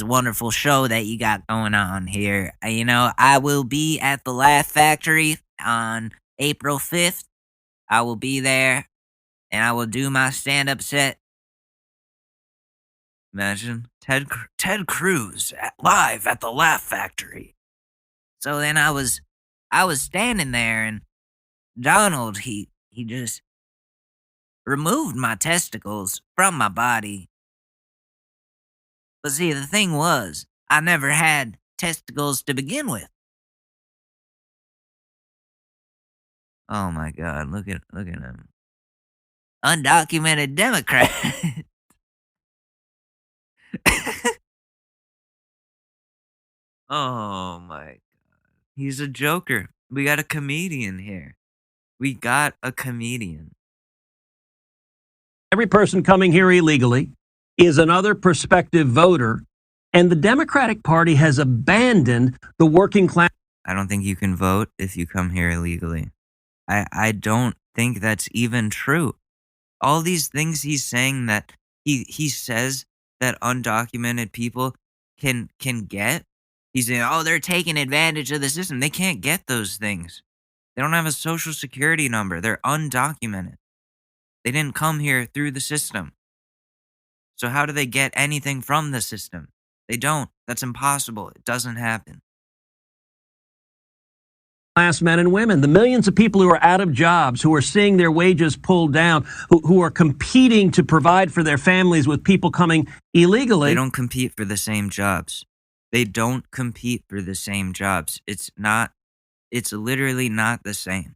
wonderful show that you got going on here. You know, I will be at the Laugh Factory on April 5th. I will be there and I will do my stand-up set. Imagine Ted Cruz live at the Laugh Factory. So then I was standing there, and Donald, he just removed my testicles from my body. But see, the thing was, I never had testicles to begin with. Oh my God! Look at him. Undocumented Democrat. Oh my God. He's a joker. We got a comedian here. We got a comedian. every person coming here illegally is another prospective voter, and the Democratic Party has abandoned the working class. I don't think you can vote if you come here illegally. I don't think that's even true. All these things he's saying that he says that undocumented people can get. He's saying, oh, they're taking advantage of the system. They can't get those things. They don't have a social security number. They're undocumented. They didn't come here through the system. So how do they get anything from the system? They don't. That's impossible. It doesn't happen. Class men and women, the millions of people who are out of jobs, who are seeing their wages pulled down, who are competing to provide for their families with people coming illegally. They don't compete for the same jobs. They don't compete for the same jobs. It's literally not the same.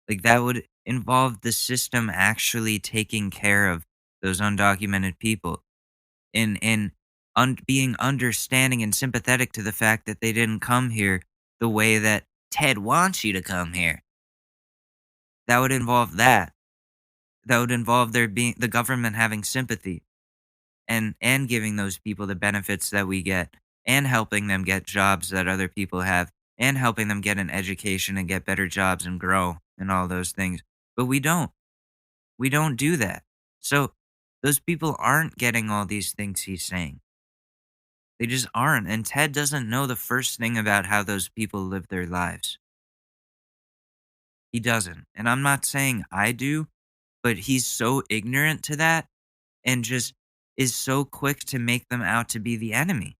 Like, that would involve the system actually taking care of those undocumented people and being understanding and sympathetic to the fact that they didn't come here the way that Ted wants you to come here. That would involve that. That would involve the government having sympathy and giving those people the benefits that we get, and helping them get jobs that other people have, and helping them get an education and get better jobs and grow and all those things. But we don't. We don't do that. So those people aren't getting all these things he's saying. They just aren't. And Ted doesn't know the first thing about how those people live their lives. He doesn't. And I'm not saying I do, but he's so ignorant to that and just is so quick to make them out to be the enemy.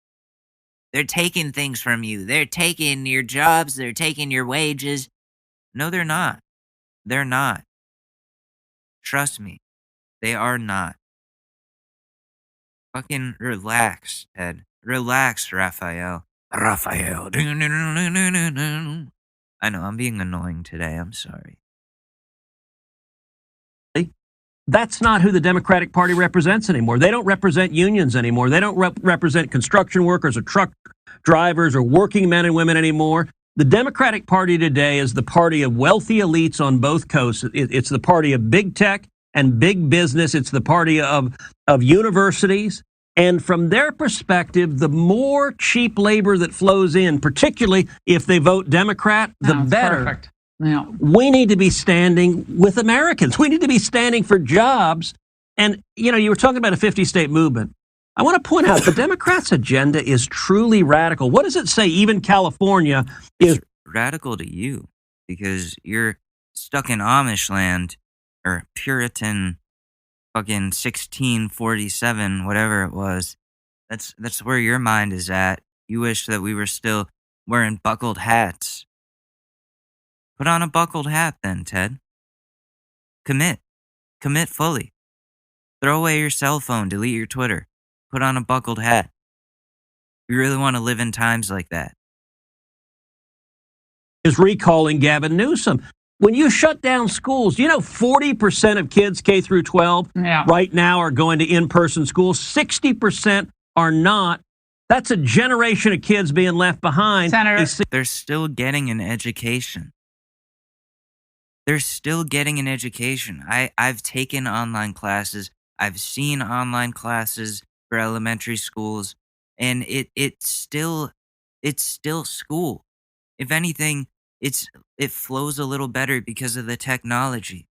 They're taking things from you. They're taking your jobs. They're taking your wages. No, they're not. They're not. Trust me. They are not. Fucking relax, Ted. Relax, Rafael. Rafael. I know, I'm being annoying today. I'm sorry. That's not who the Democratic Party represents anymore. They don't represent unions anymore. They don't represent construction workers or truck drivers or working men and women anymore. The Democratic Party today is the party of wealthy elites on both coasts. It's the party of big tech and big business. It's the party of universities And from their perspective, the more cheap labor that flows in, particularly if they vote Democrat, the better. Perfect. Yeah. We need to be standing with Americans. We need to be standing for jobs. And, you know, you were talking about a 50-state movement. I want to point out the Democrats' agenda is truly radical. What does it say? Even California is radical to you because you're stuck in Amish land or Puritan fucking 1647, whatever it was. That's where your mind is at. You wish that we were still wearing buckled hats. Put on a buckled hat then, Ted. Commit fully. Throw away your cell phone, delete your Twitter. Put on a buckled hat. You really want to live in times like that. Is recalling Gavin Newsom. When you shut down schools, you know 40% of kids K through 12 right now are going to in-person schools. 60% are not. That's a generation of kids being left behind. Senator, they're still getting an education. They're still getting an education. I've taken online classes. I've seen online classes for elementary schools, and it's still school. If anything, it flows a little better because of the technology.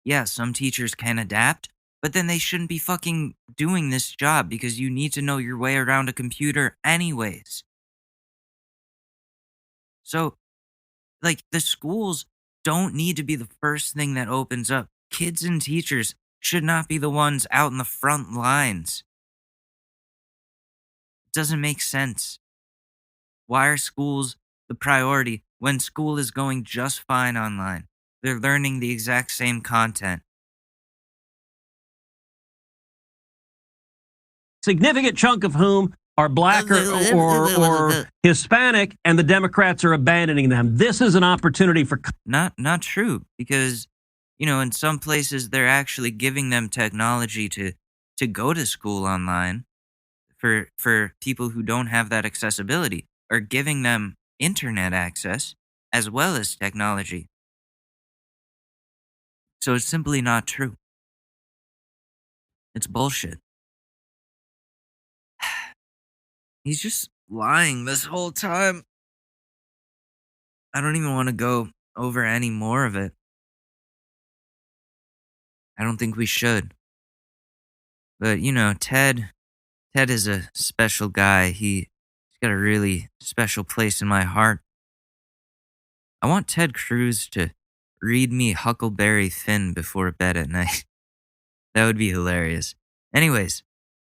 Yeah, some teachers can adapt, but then they shouldn't be fucking doing this job because you need to know your way around a computer anyways. So, like, the schools don't need to be the first thing that opens up. Kids and teachers should not be the ones out in the front lines. It doesn't make sense. Why are schools the priority when school is going just fine online? They're learning the exact same content. Significant chunk of whom are black or Hispanic, and the Democrats are abandoning them. This is an opportunity for... Not true, because, you know, in some places they're actually giving them technology to go to school online for people who don't have that accessibility, or giving them internet access as well as technology. So it's simply not true. It's bullshit. He's just lying this whole time. I don't even want to go over any more of it. I don't think we should. But, you know, Ted is a special guy. He's got a really special place in my heart. I want Ted Cruz to read me Huckleberry Finn before bed at night. That would be hilarious. Anyways,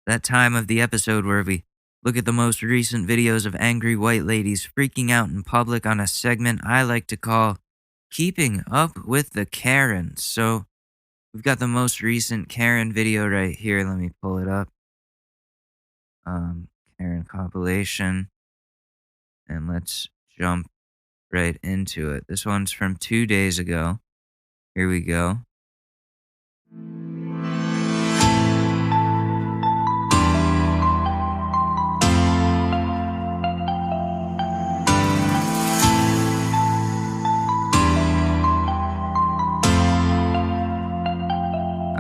that time of the episode where we look at the most recent videos of angry white ladies freaking out in public on a segment I like to call Keeping Up with the Karens. So we've got the most recent Karen video right here. Let me pull it up. Karen compilation. And let's jump right into it. This one's from 2 days ago. Here we go.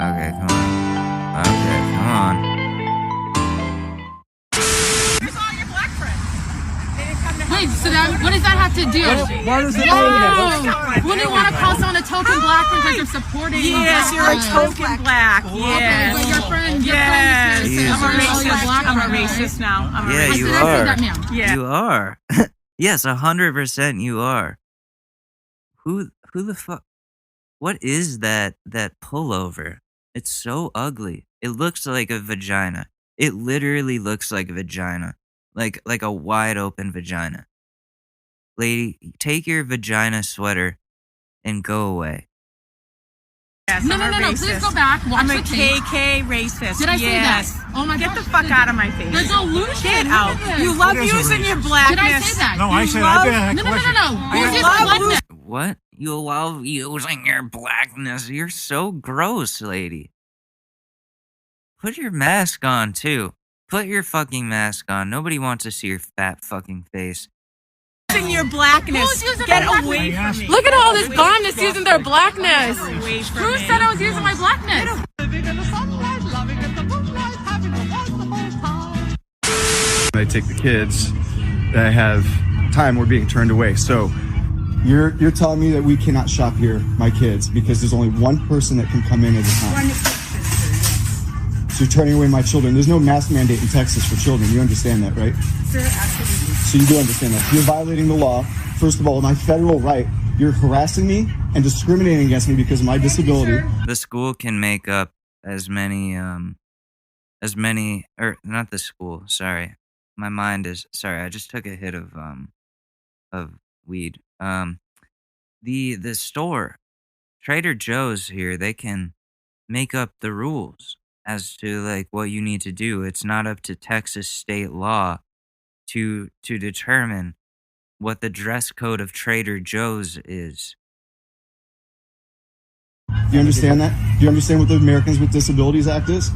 Okay, come on. Where's all your black friends? They didn't come to Wait, so that, what does that have to do? Why does it Wouldn't you want to call someone a token black friend because they're supporting? Yes, you're a token black. Okay, Yes. but your friend, Yes. your friend is I'm a racist. black I'm a friend. racist now. I'm a Yeah, racist. you I said are. that, ma'am. Yeah. You are. Yes, 100% you are. Who the fuck? What is that pullover? It's so ugly. It looks like a vagina. It literally looks like a vagina. Like a wide open vagina. Lady, take your vagina sweater and go away. Yes, No, I'm a please racist. go back. Watch I'm a the tape. KK racist. Did I say yes. that? Oh my Get gosh. the fuck out of my face. There's illusion. Get Look out. at this. You love using your blackness. Did I say that? No, I You said love- I did have a No. question. Who's You your love blackness? What? You love using your blackness. You're so gross, lady. Put your mask on, too. Put your fucking mask on. Nobody wants to see your fat fucking face. Using your blackness. Who's using Get my away blackness? from me. Look at all this blondness using their blackness. Get away from Who me. said I was using my blackness? Living in the sunlight, loving in the moonlight, having a wonderful time. I take the kids that I have time, we're being turned away. So you're telling me that we cannot shop here, my kids, because there's only one person that can come in at a time. So you're turning away my children. There's no mask mandate in Texas for children. You understand that, right? Sir, absolutely. So you do understand that. You're violating the law. First of all, my federal right. You're harassing me and discriminating against me because of my disability. The school can make up as many, or not the school, sorry. My mind is, sorry, I just took a hit of weed. The store, Trader Joe's here, they can make up the rules as to like what you need to do. It's not up to Texas state law to determine what the dress code of Trader Joe's is. Do you understand that? Do you understand what the Americans with Disabilities Act is?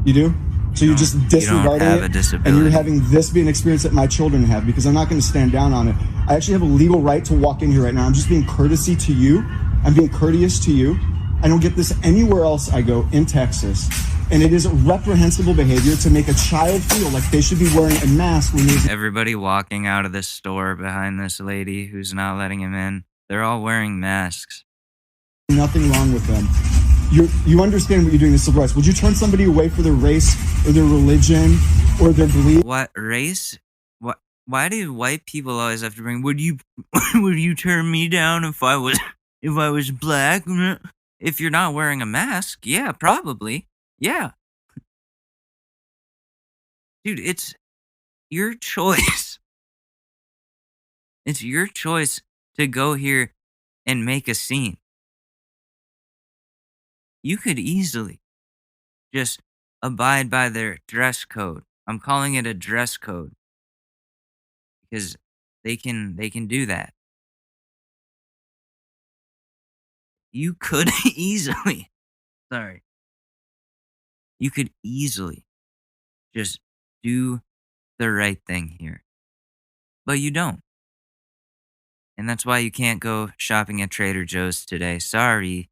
You do? So you're just disregarding it, and you're having this be an experience that my children have, because I'm not going to stand down on it. I actually have a legal right to walk in here right now. I'm just being courtesy to you. I'm being courteous to you. I don't get this anywhere else I go in Texas. And it is reprehensible behavior to make a child feel like they should be wearing a mask when there's everybody walking out of this store behind this lady who's not letting him in. They're all wearing masks. Nothing wrong with them. You understand what you're doing to civil rights. Would you turn somebody away for their race or their religion or their belief? What race? Why do white people always have to bring? Would you turn me down if I was black? If you're not wearing a mask, yeah, probably, yeah. Dude, it's your choice. It's your choice to go here and make a scene. You could easily just abide by their dress code. I'm calling it a dress code because they can do that. You could easily, you could easily just do the right thing here. But you don't. And that's why you can't go shopping at Trader Joe's today. Sorry.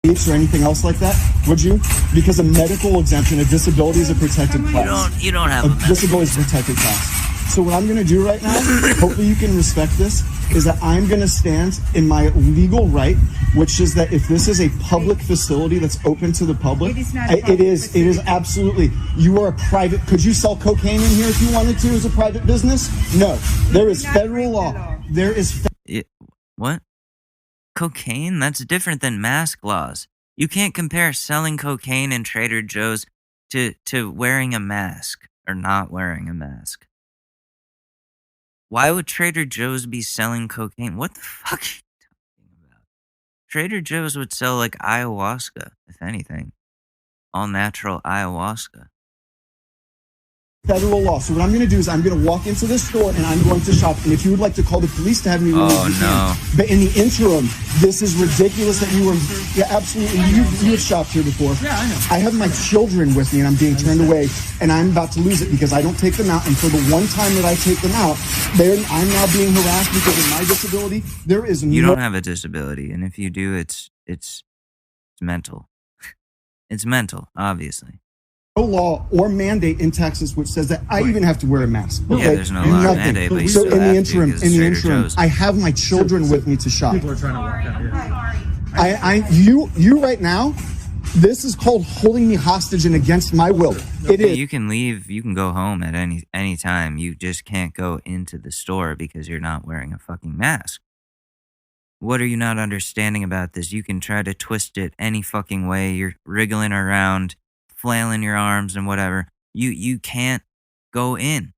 Or anything else like that, would you? Because a medical exemption, a disability is a protected class. You don't have a disability is a protected class. So what I'm going to do right now, hopefully you can respect this, is that I'm going to stand in my legal right, which is that if this is a public facility that's open to the public, it is absolutely. You are a private. Could you sell cocaine in here if you wanted to as a private business? No, there is federal law. There is. What? Cocaine? That's different than mask laws. You can't compare selling cocaine in Trader Joe's to wearing a mask or not wearing a mask. Why would Trader Joe's be selling cocaine? What the fuck are you talking about? Trader Joe's would sell like ayahuasca, if anything. All natural ayahuasca. Federal law. So what I'm going to do is I'm going to walk into this store and I'm going to shop. And if you would like to call the police to have me removed, you can. But in the interim, this is ridiculous that you were. Yeah, absolutely. You have shopped here before. Yeah, I know. I have my children with me and I'm being turned away, and I'm about to lose it because I don't take them out. And for the one time that I take them out, I'm now being harassed because of my disability. There is You don't have a disability, and if you do, it's mental. It's mental, obviously. No law or mandate in Texas which says that I even have to wear a mask. Okay? Yeah, there's no law or mandate, but you so still in the interim, I have my children with me to shop. People are trying to walk out here. You right now, this is called holding me hostage and against my will. It is. You can leave. You can go home at any time. You just can't go into the store because you're not wearing a fucking mask. What are you not understanding about this? You can try to twist it any fucking way. You're wriggling around, flailing your arms and whatever. You can't go in.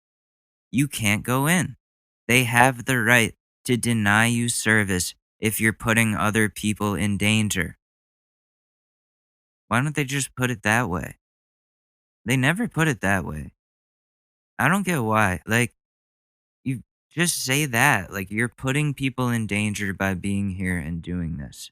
You can't go in. They have the right to deny you service if you're putting other people in danger. Why don't they just put it that way? They never put it that way. I don't get why. Like, you just say that. Like, you're putting people in danger by being here and doing this.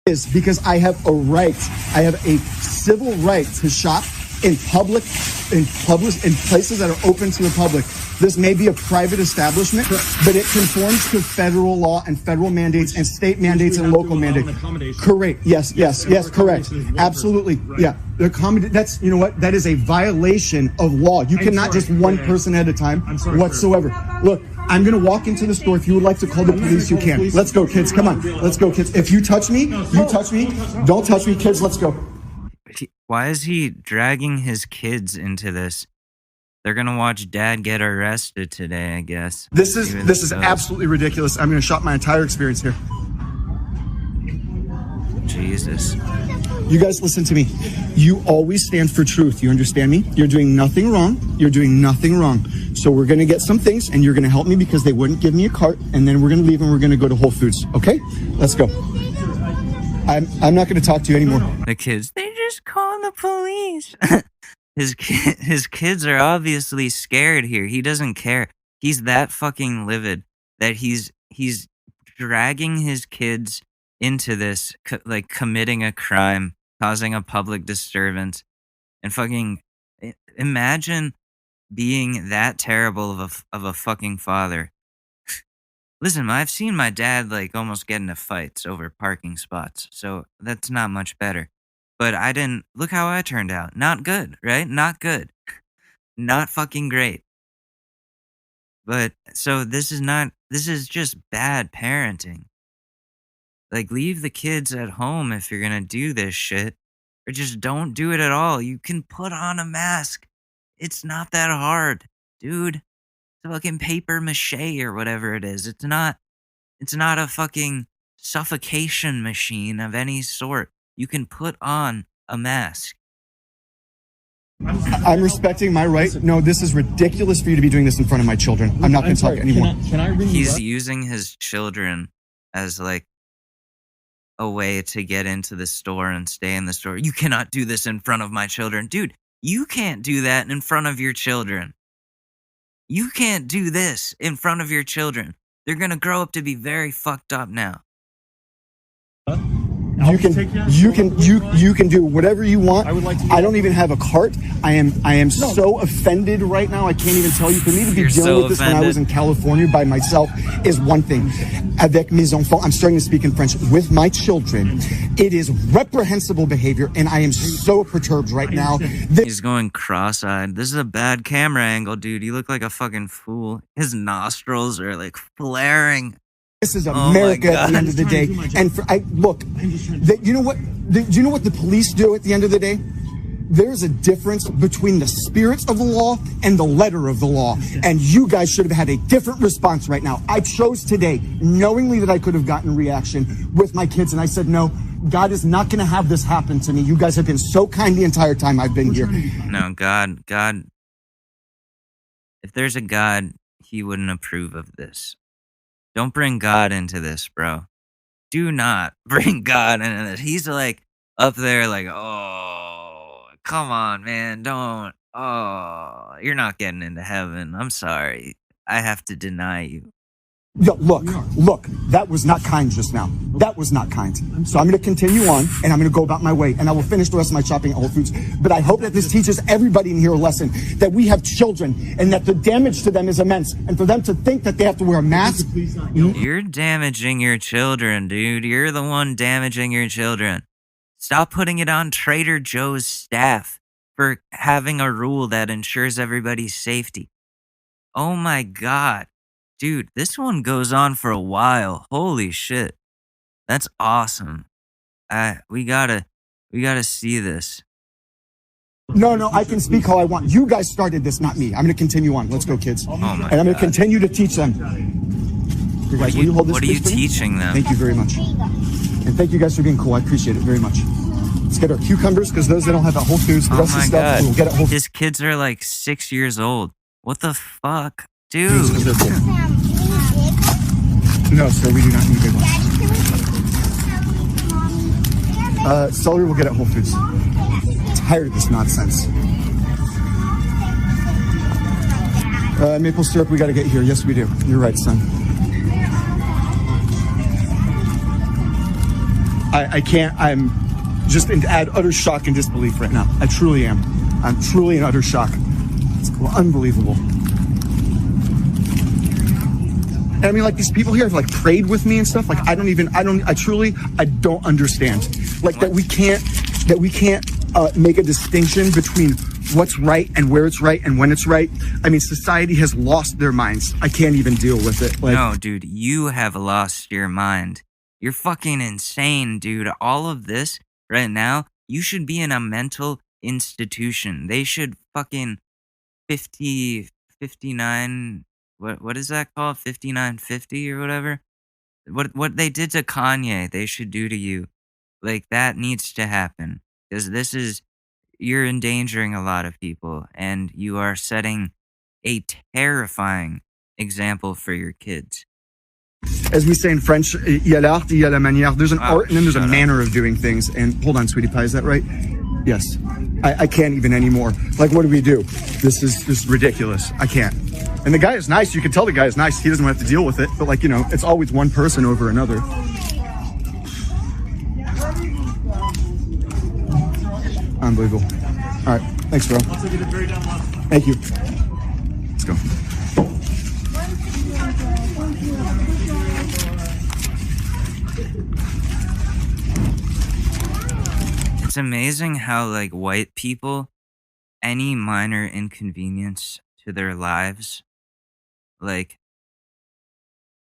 Is because I have a right. I have a civil right to shop in public, in places that are open to the public. This may be a private establishment, but it conforms to federal law and federal mandates and state mandates and local mandates. Correct. Yes, correct. Absolutely. Yeah. That's, you know what? That is a violation of law. You cannot just one person at a time whatsoever. Look, I'm going to walk into the store. If you would like to call the police, you can. Let's go, kids. Come on. Let's go, kids. If you touch me, you touch me. Don't touch me, kids. Let's go. Why is he dragging his kids into this? They're going to watch dad get arrested today, I guess. This is absolutely ridiculous. I'm going to shop my entire experience here. Jesus. You guys listen to me. You always stand for truth. You understand me? You're doing nothing wrong. You're doing nothing wrong. So we're going to get some things and you're going to help me because they wouldn't give me a cart, and then we're going to leave and we're going to go to Whole Foods. Okay? Let's go. I'm not going to talk to you anymore. The kids, they just call the police. His kids are obviously scared here. He doesn't care. He's that fucking livid that he's dragging his kids into this, like committing a crime, causing a public disturbance, and fucking imagine being that terrible of a fucking father. Listen, I've seen my dad like almost get into fights over parking spots, so that's not much better. But I didn't, look how I turned out. Not good, right? Not good. Not fucking great. But, so this is just bad parenting. Like, leave the kids at home if you're gonna do this shit. Or just don't do it at all. You can put on a mask. It's not that hard, dude. It's fucking paper mache or whatever it is. It's not a fucking suffocation machine of any sort. You can put on a mask. I'm respecting my right. No, this is ridiculous for you to be doing this in front of my children. I'm not going to talk anymore. He's using his children as like a way to get into the store and stay in the store. You cannot do this in front of my children. Dude, you can't do that in front of your children. You can't do this in front of your children. They're going to grow up to be very fucked up now. You can do whatever you want. I don't even have a cart. I am so offended right now. I can't even tell you. For me to be dealing with this when I was in California by myself is one thing. Avec mes enfants, I'm starting to speak in French with my children. It is reprehensible behavior, and I am so perturbed right now. He's going cross-eyed. This is a bad camera angle, dude. You look like a fucking fool. His nostrils are like flaring. This is America at the end of the day. And you know what? Do you know what the police do at the end of the day? There's a difference between the spirit of the law and the letter of the law. And you guys should have had a different response right now. I chose today, knowingly that I could have gotten a reaction with my kids. And I said, no, God is not going to have this happen to me. You guys have been so kind the entire time I've been here. No, God, if there's a God, he wouldn't approve of this. Don't bring God into this, bro. Do not bring God into this. He's like up there like, oh, come on, man. Don't. Oh, you're not getting into heaven. I'm sorry. I have to deny you. Yo, look, that was not kind just now. That was not kind. So I'm going to continue on, and I'm going to go about my way, and I will finish the rest of my shopping at Whole Foods. But I hope that this teaches everybody in here a lesson, that we have children, and that the damage to them is immense. And for them to think that they have to wear a mask. You're damaging your children, dude. You're the one damaging your children. Stop putting it on Trader Joe's staff for having a rule that ensures everybody's safety. Oh my God. Dude, this one goes on for a while. Holy shit. That's awesome. We gotta see this. No, I can speak how I want. You guys started this, not me. I'm going to continue on. Let's go, kids. Oh my And I'm going to continue to teach them. Guys, will you hold this what are you teaching them? Thank you very much. And thank you guys for being cool. I appreciate it very much. Let's get our cucumbers, because those that don't have at Whole Foods, the rest of the stuff, we'll get at Whole Foods. His kids are like 6 years old. What the fuck? Dude. No, sir, we do not need big ones. Celery we'll get at Whole Foods. I'm tired of this nonsense. Maple syrup we got to get here. Yes, we do. You're right, son. I can't. I'm just in utter shock and disbelief right now. I truly am. I'm truly in utter shock. It's unbelievable. And I mean, like, these people here have like prayed with me and stuff. Like, I don't understand. Like, that we can't make a distinction between what's right and where it's right and when it's right. I mean, society has lost their minds. I can't even deal with it. No, dude, you have lost your mind. You're fucking insane, dude. All of this right now, you should be in a mental institution. They should fucking 59, what is that called? 5950 or whatever? What they did to Kanye, they should do to you. Like, that needs to happen. Because you're endangering a lot of people, and you are setting a terrifying example for your kids. As we say in French, il y a l'art, il y a la manière. There's an art and then there's a manner of doing things. And hold on, sweetie pie, is that right? Yes. I can't even anymore. Like, what do we do? This is ridiculous. I can't. And the guy is nice. You can tell the guy is nice. He doesn't have to deal with it. But, like, you know, it's always one person over another. Unbelievable. All right. Thanks, bro. Thank you. Let's go. It's amazing how, like, white people, any minor inconvenience to their lives, like,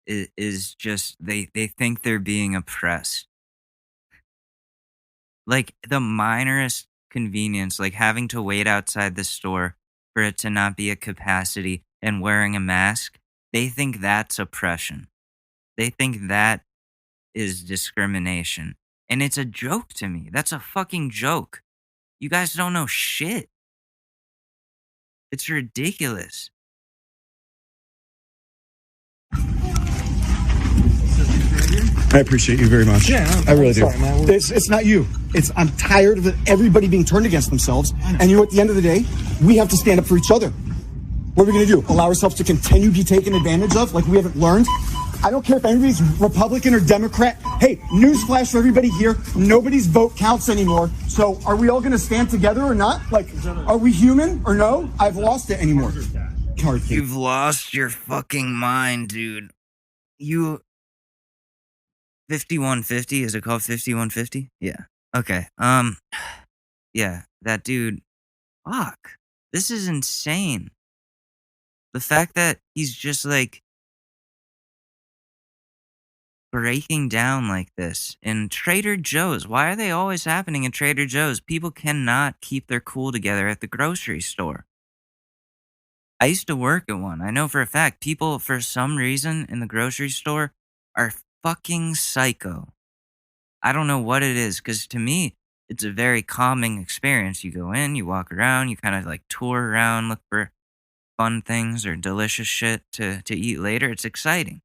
is just, they think they're being oppressed. Like, the minorest convenience, like having to wait outside the store for it to not be at capacity and wearing a mask, they think that's oppression. They think that is discrimination. And it's a joke to me. That's a fucking joke. You guys don't know shit. It's ridiculous. I appreciate you very much. Yeah, I really do. Sorry, man. It's not you. I'm tired of everybody being turned against themselves. And you know, at the end of the day, we have to stand up for each other. What are we going to do? Allow ourselves to continue to be taken advantage of like we haven't learned? I don't care if anybody's Republican or Democrat. Hey, newsflash for everybody here. Nobody's vote counts anymore. So are we all going to stand together or not? Like, are we human or no? I've lost it anymore. You've lost your fucking mind, dude. 5150, is it called 5150? Yeah. Okay. Yeah, that dude. Fuck. This is insane. The fact that he's just like breaking down like this in Trader Joe's. Why are they always happening in Trader Joe's? People cannot keep their cool together at the grocery store. I used to work at one. I know for a fact people, for some reason, in the grocery store are fucking psycho. I don't know what it is, because to me, it's a very calming experience. You go in, you walk around, you kind of like tour around, look for fun things or delicious shit to eat later. It's exciting.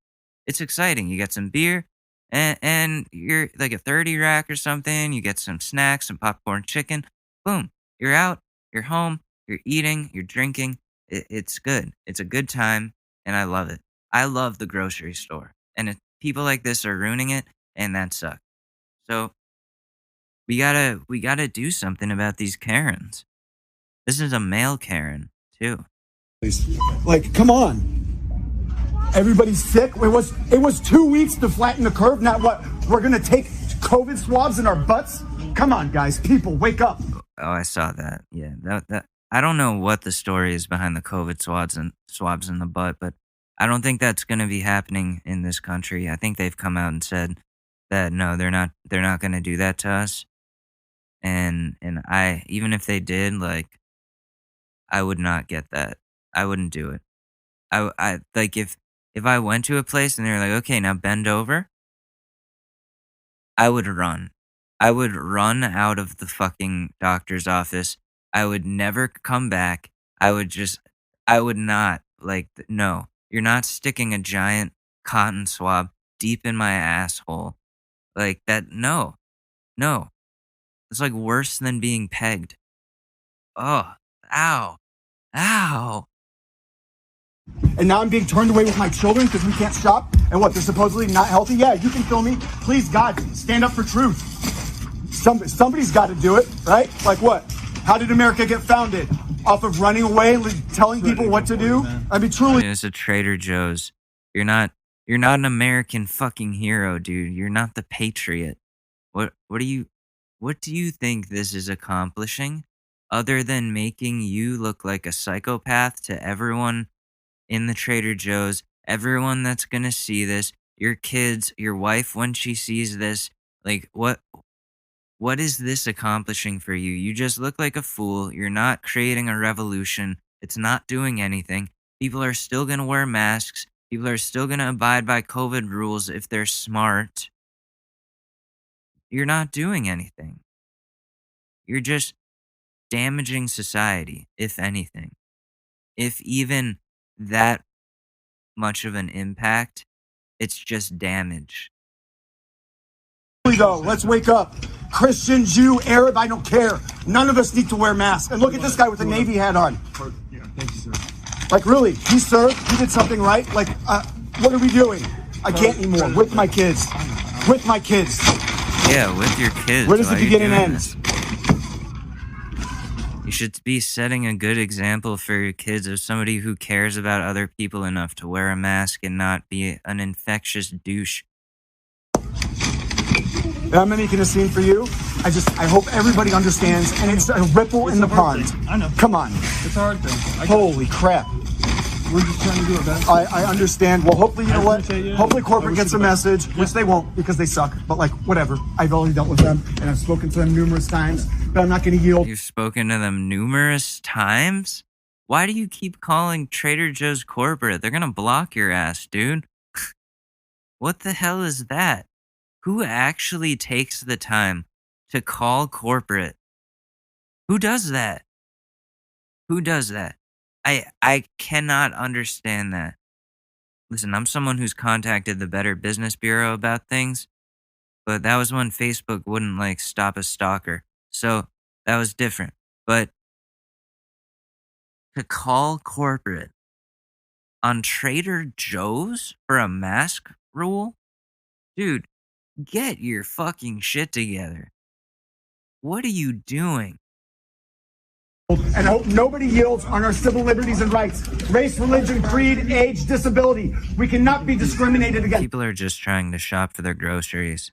It's exciting. You get some beer and you're like a 30 rack or something. You get some snacks, some popcorn chicken. Boom. You're out. You're home. You're eating. You're drinking. It's good. It's a good time, and I love it. I love the grocery store. And people like this are ruining it, and that sucks. So we gotta do something about these Karens. This is a male Karen, too. Like, come on. Everybody's sick. It was 2 weeks to flatten the curve. Not what? We're going to take COVID swabs in our butts? Come on, guys. People, wake up. Oh, I saw that. Yeah, that I don't know what the story is behind the COVID swabs in the butt, but I don't think that's going to be happening in this country. I think they've come out and said that no, they're not going to do that to us. And even if they did, like, I would not get that. I wouldn't do it. I like if I went to a place and they were like, okay, now bend over, I would run. I would run out of the fucking doctor's office. I would never come back. I would not, like, no. You're not sticking a giant cotton swab deep in my asshole. Like that, no. It's like worse than being pegged. Oh, ow. And now I'm being turned away with my children because we can't shop. And what, they're supposedly not healthy? Yeah, you can film me. Please, God, stand up for truth. Somebody's got to do it, right? Like what? How did America get founded? Off of running away, telling people what to do? I mean, truly. It's a Trader Joe's. You're not an American fucking hero, dude. You're not the patriot. What are you What do you think this is accomplishing other than making you look like a psychopath to everyone in the Trader Joe's, everyone that's going to see this, your kids, your wife when she sees this? Like, what is this accomplishing for you? You just look like a fool. You're not creating a revolution. It's not doing anything. People are still going to wear masks. People are still going to abide by COVID rules if they're smart. You're not doing anything. You're just damaging society, if anything. If even that much of an impact, it's just damage. Though, let's wake up. Christian, Jew, Arab, I don't care. None of us need to wear masks. And look at this guy with a Navy hat on. Yeah, thank you, sir. Like, really, he served, he did something right. Like, what are we doing? I can't anymore. With my kids. With my kids. Yeah, with your kids. Where does the beginning end? You should be setting a good example for your kids of somebody who cares about other people enough to wear a mask and not be an infectious douche. I'm making a scene for you. I hope everybody understands, and it's a ripple in the pond. I know. Come on. It's a hard thing. Holy crap. We're just trying to do it, man. I understand. Well, hopefully, you know what? Hopefully corporate gets a message, which they won't because they suck. But, like, whatever. I've already dealt with them, and I've spoken to them numerous times, but I'm not going to yield. You've spoken to them numerous times? Why do you keep calling Trader Joe's corporate? They're going to block your ass, dude. What the hell is that? Who actually takes the time to call corporate? Who does that? Who does that? I cannot understand that. Listen, I'm someone who's contacted the Better Business Bureau about things, but that was when Facebook wouldn't, like, stop a stalker. So that was different. But to call corporate on Trader Joe's for a mask rule? Dude, get your fucking shit together. What are you doing? And I hope nobody yields on our civil liberties and rights. Race, religion, creed, age, disability. We cannot be discriminated against. People are just trying to shop for their groceries.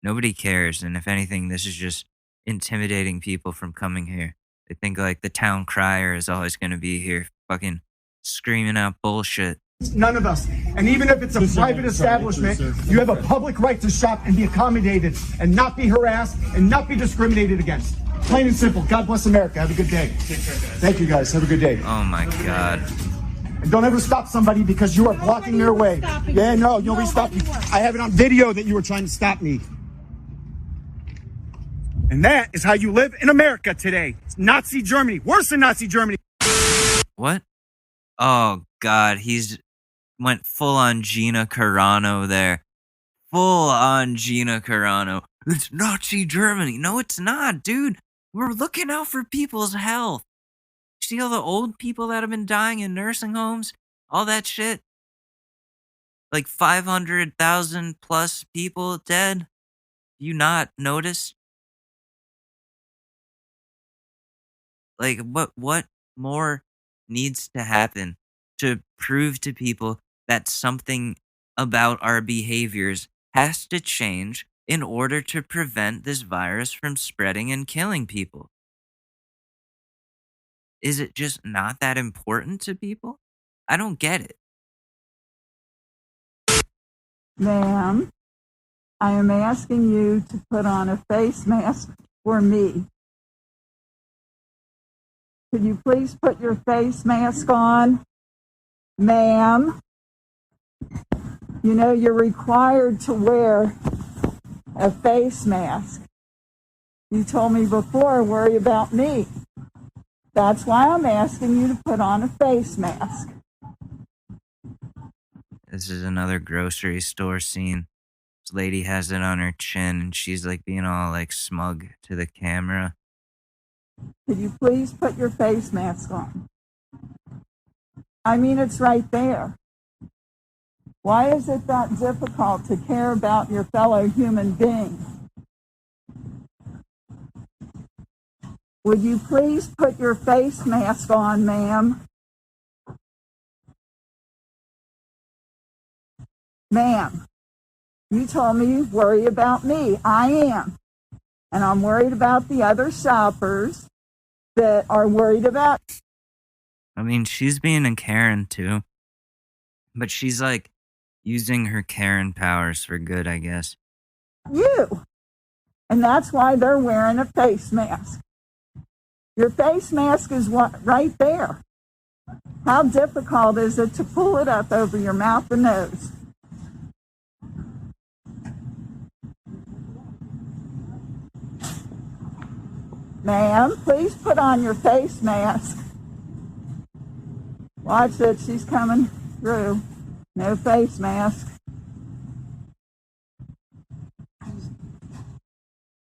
Nobody cares, and if anything, this is just intimidating people from coming here. They think, like, the town crier is always going to be here fucking screaming out bullshit. None of us. And even if it's a private establishment, you have a public right to shop and be accommodated and not be harassed and not be discriminated against. Plain and simple. God bless America. Have a good day. Thank you, guys. Have a good day. Oh, my God. And don't ever stop somebody because you are blocking their way. Yeah, no, nobody stopped you. I have it on video that you were trying to stop me. And that is how you live in America today. It's Nazi Germany. Worse than Nazi Germany. What? Oh, God. He's went full on Gina Carano there. Full on Gina Carano. It's Nazi Germany. No, it's not, dude. We're looking out for people's health. See all the old people that have been dying in nursing homes? All that shit? Like 500,000 plus people dead? You not notice? Like, what more needs to happen to prove to people that something about our behaviors has to change in order to prevent this virus from spreading and killing people? Is it just not that important to people? I don't get it. Ma'am, I am asking you to put on a face mask for me. Could you please put your face mask on? Ma'am, you know you're required to wear a face mask. You told me before, worry about me. That's why I'm asking you to put on a face mask. This is another grocery store scene. This lady has it on her chin and she's like being all like smug to the camera. Could you please put your face mask on? I mean, it's right there. Why is it that difficult to care about your fellow human being? Would you please put your face mask on, ma'am? Ma'am, you told me worry about me. I am. And I'm worried about the other shoppers that are worried about. I mean, she's being a Karen too. But she's like using her Karen powers for good, I guess. You. And that's why they're wearing a face mask. Your face mask is right there. How difficult is it to pull it up over your mouth and nose? Ma'am, please put on your face mask. Watch it, she's coming through. No face mask.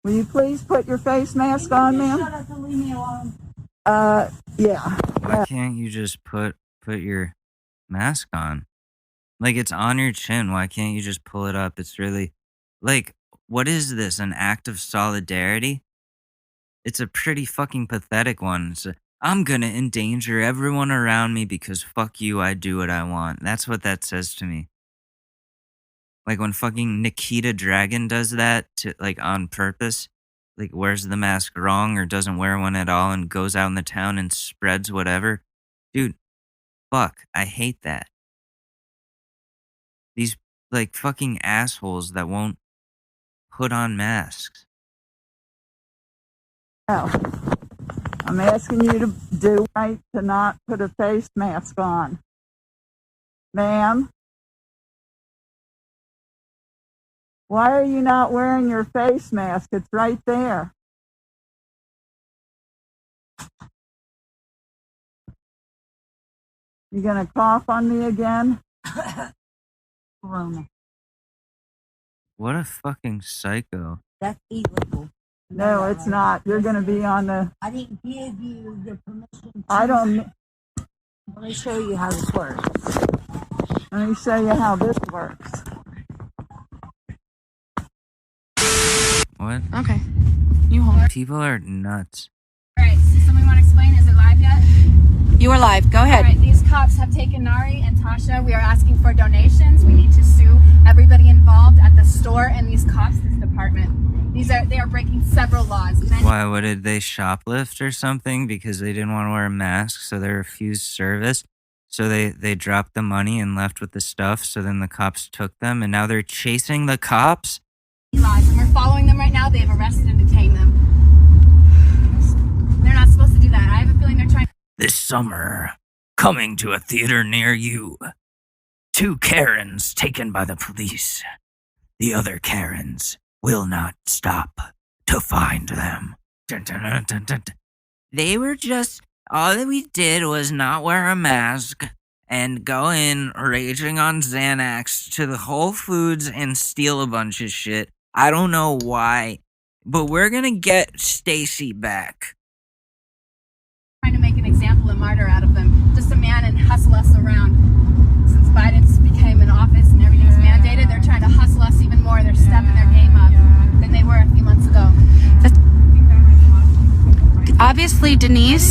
Will you please put your face mask on, ma'am? Shut up and leave me alone. Yeah. Why can't you just put your mask on? Like, it's on your chin. Why can't you just pull it up? It's really, like, what is this? An act of solidarity? It's a pretty fucking pathetic one. I'm gonna endanger everyone around me because fuck you, I do what I want. That's what that says to me. Like when fucking Nikita Dragon does that to, like, on purpose, like wears the mask wrong or doesn't wear one at all and goes out in the town and spreads whatever. Dude, fuck, I hate that. These, like, fucking assholes that won't put on masks. Oh. I'm asking you to do right to not put a face mask on. Ma'am? Why are you not wearing your face mask? It's right there. You gonna cough on me again? Corona. What a fucking psycho. That's illegal. No, it's not. You're going to be on the... I didn't give you the permission. I don't... Let me show you how this works. Let me show you how this works. What? Okay. You hold. People are nuts. All right, so somebody want to explain? Is it live yet? You are live. Go ahead. All right, these cops have taken Nari and Tasha. We are asking for donations. We need to sue everybody involved at the store and these cops, this department. They are breaking several laws. Why? What, did they shoplift or something because they didn't want to wear a mask, so they refused service? So they dropped the money and left with the stuff, so then the cops took them, and now they're chasing the cops? Laws, and we're following them right now. They've arrested and detained them. They're not supposed to do that. I have a feeling they're trying. This summer, coming to a theater near you. 2 Karens taken by the police. The other Karens will not stop to find them. Dun, dun, dun, dun, dun. They were just, all that we did was not wear a mask and go in raging on Xanax to the Whole Foods and steal a bunch of shit. I don't know why, but we're gonna get Stacy back. Trying to make an example and martyr out of them. Just a man and hustle us around. Since Biden's became in office and everything's mandated, they're trying to hustle us even more. They're stepping their game up than they were a few months ago. Obviously, Denise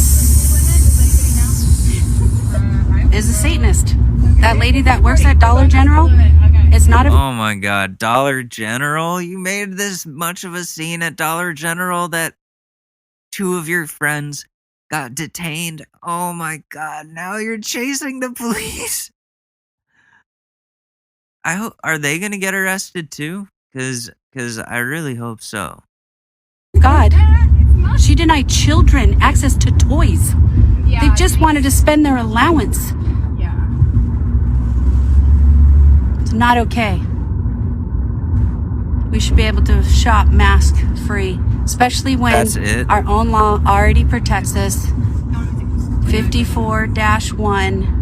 is a Satanist. That lady that works at Dollar General is not a... Oh my god, Dollar General? You made this much of a scene at Dollar General that 2 of your friends got detained. Oh my god, now you're chasing the police. I hope, are they gonna get arrested too? Cause I really hope so. God, she denied children access to toys. They just wanted to spend their allowance. Yeah. It's not okay. We should be able to shop mask free, especially when our own law already protects us. 54-1.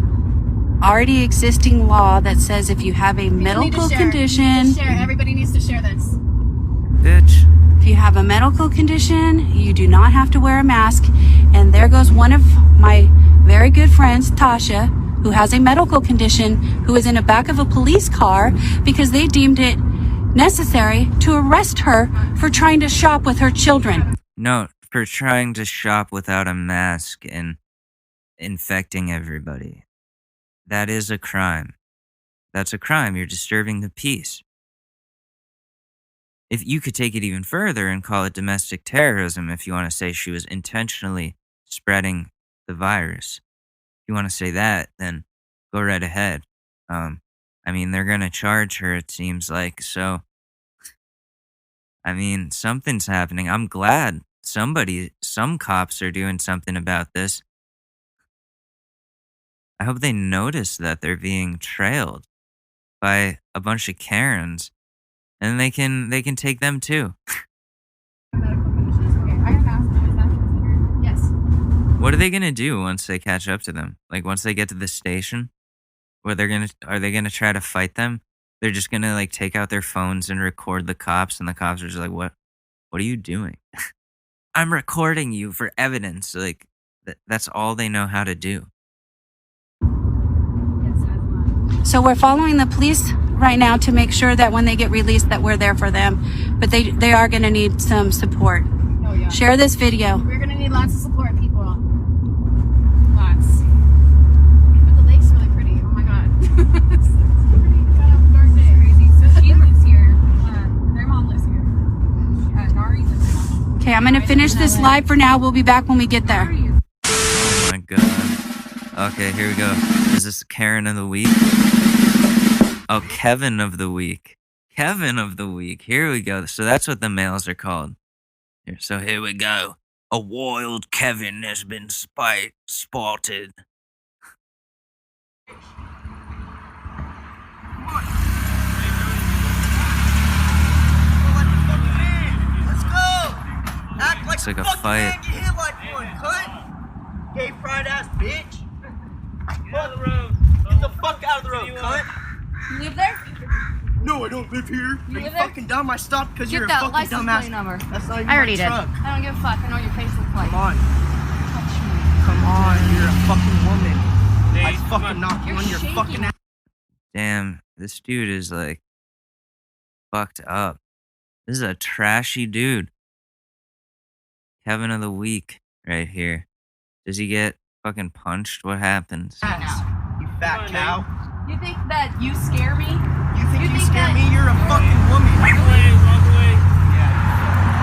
Already existing law that says if you have a medical condition... Everybody needs to share this. Bitch. If you have a medical condition, you do not have to wear a mask. And there goes one of my very good friends, Tasha, who has a medical condition, who is in the back of a police car because they deemed it necessary to arrest her for trying to shop with her children. No, for trying to shop without a mask and infecting everybody. That is a crime. That's a crime. You're disturbing the peace. if you could take it even further and call it domestic terrorism, if you want to say she was intentionally spreading the virus. If you want to say that, then go right ahead. I mean, they're going to charge her, it seems like. So, I mean, something's happening. I'm glad some cops are doing something about this. I hope they notice that they're being trailed by a bunch of Karens, and they can take them too. Yes. What are they gonna do once they catch up to them? Like once they get to the station, are they gonna try to fight them? They're just gonna like take out their phones and record the cops, and the cops are just like, "What are you doing?" I'm recording you for evidence. Like that's all they know how to do. So we're following the police right now to make sure that when they get released that we're there for them. But they are going to need some support. Oh, yeah. Share this video. We're going to need lots of support, people. Lots. But the lake's really pretty. Oh my god. It's pretty dark day. Crazy. So she lives here. Their mom lives here. Nari lives here. Okay, I'm going to finish this live for now. We'll be back when we get there. Oh my god. Okay, here we go. Is this Karen of the week? Oh, Kevin of the week. Kevin of the week. Here we go. So that's what the males are called. So here we go. A wild Kevin has been spotted. Let's go! Act like It's like a fucking fight. man, get hit like one, cunt! Gay pride ass bitch! Get out of the road! Get the fuck out of the road, cunt! You live there? No, I don't live here. You Are live you there? fucking dumb? I stopped because Get you're a that fucking license dumbass. plate number. That's not even I already my did. truck. I don't give a fuck. I know what your face looks like. Come on. Come on, you're a fucking woman. I fucking knock you on your fucking ass. Damn, this dude is like fucked up. This is a trashy dude. Kevin of the week right here. Does he get fucking punched? What happens? You fat cow. You think that you scare me? You think you scare me? You're a fucking woman. Walk away, walk away. Yeah,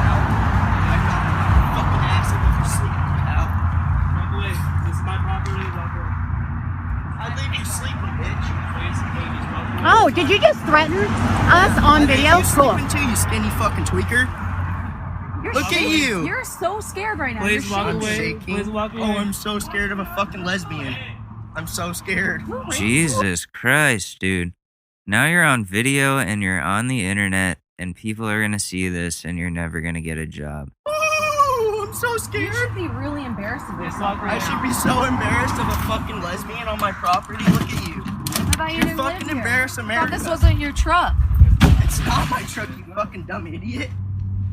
cow. I'm not fucking ass if you sleep, cow. Walk away. This is my property. Walk away. I leave you sleeping, bitch. Oh, did you just threaten us on video? You sleeping too, you skinny fucking tweaker. Look at you. You're so scared right now. Please You're walk shaking. away. Please walk away. Oh, I'm so scared of a fucking lesbian. I'm so scared. Jesus Christ, dude. Now you're on video and you're on the internet and people are gonna see this and you're never gonna get a job. Oh, I'm so scared. You should be really embarrassed of yourself right I should now. be so embarrassed of a fucking lesbian on my property. Look at you. I thought you You're didn't live fucking here. embarrass I America. thought this wasn't your truck. It's not my truck, you fucking dumb idiot.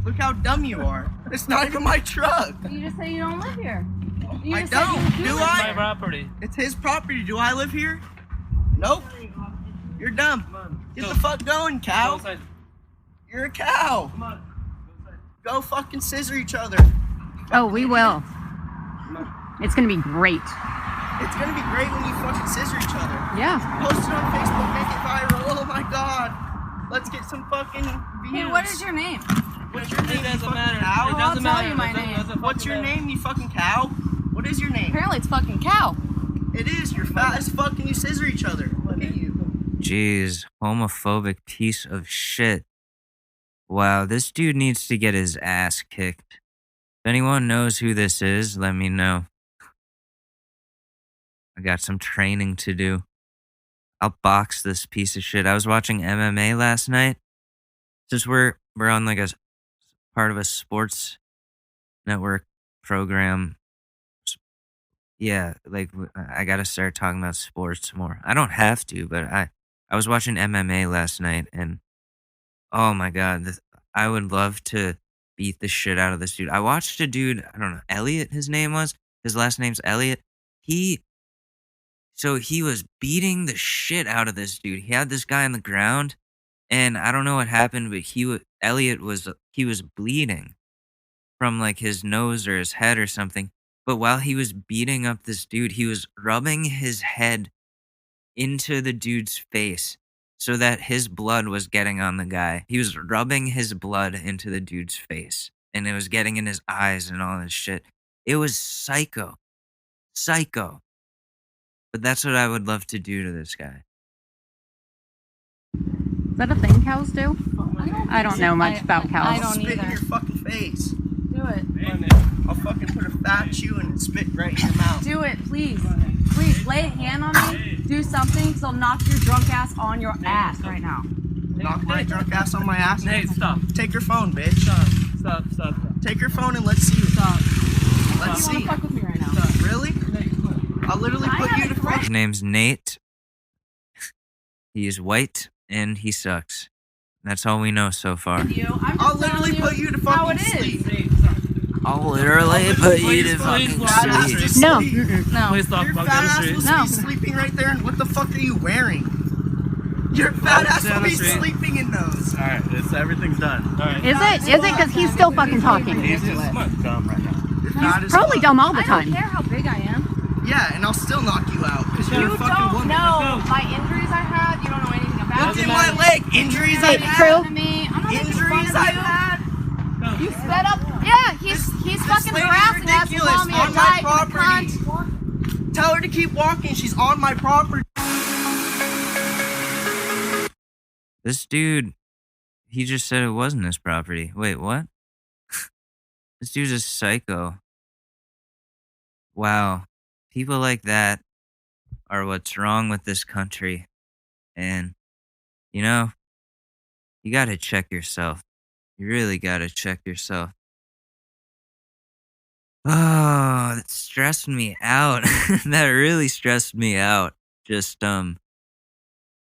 Look how dumb you are. It's not even my truck. You just say you don't live here. You I just said don't. you Do live I? there. Property. It's his property. Do I live here? Nope. You're dumb. Get the fuck going, cow. You're a cow. Come on. Go fucking scissor each other. Oh, we will. It's gonna be great. It's gonna be great when you fucking scissor each other. Yeah. Post it on Facebook, make it viral. Oh my god. Let's get some fucking views. Hey, what is your name? What's your name? It doesn't matter. Cow? It I'll doesn't tell matter. you my It doesn't- name. doesn't What's your name, you fucking cow? What is your name? Apparently it's fucking cow. It is. You're fat as fuck and you scissor each other. Look at you. Jeez, homophobic piece of shit. Wow, this dude needs to get his ass kicked. If anyone knows who this is, let me know. I got some training to do. I'll box this piece of shit. I was watching MMA last night. Since we're on like a part of a sports network program. Yeah, like I gotta start talking about sports more. I don't have to, but I was watching MMA last night and oh my god, I would love to beat the shit out of this dude. I watched a dude, I don't know, Elliot his name was. His last name's Elliot. He was beating the shit out of this dude. He had this guy on the ground and I don't know what happened, but Elliot was bleeding from like his nose or his head or something. But while he was beating up this dude, he was rubbing his head into the dude's face so that his blood was getting on the guy. He was rubbing his blood into the dude's face, and it was getting in his eyes and all this shit. It was psycho. Psycho. But that's what I would love to do to this guy. Is that a thing cows do? I don't know much about cows. I don't spit in your fucking face. Do it. I'll fucking put a fat chew and spit right in your mouth. Do it, please. Please, lay a hand on me. Do something, because I'll knock your drunk ass on your ass right now. Knock my drunk ass on my ass? Nate, stop. Take your phone, bitch. Stop. Take your phone and let's see. Stop. Let's see. You wanna fuck with me right now? Really? I'll literally put you to fuck. His name's Nate. He is white and he sucks. That's all we know so far. I'll literally put you to fucking sleep. I'll literally put you to fucking sleep. No. Please stop. Your fat ass will be sleeping right there, and what the fuck are you wearing? Your fat ass will be sleeping in those. Alright, everything's done. Alright. Is it? Is it? Because he's still fucking talking. He's just dumb right now. He's probably dumb all the time. I don't care how big I am. Yeah, and I'll still knock you out because you're a fucking woman. know my injuries I had. You don't know anything about Look at my leg. Injuries I've had. Injuries I've had. You sped up. Yeah, he's fucking harassing us. Ridiculous. Calling me a On my dyke and a property. cunt. Tell her to keep walking. She's on my property. This dude, he just said it wasn't his property. Wait, what? This dude's a psycho. Wow. People like that are what's wrong with this country. And, you know, you gotta check yourself. You really gotta check yourself. Oh, that stressed me out. That really stressed me out. Just, oh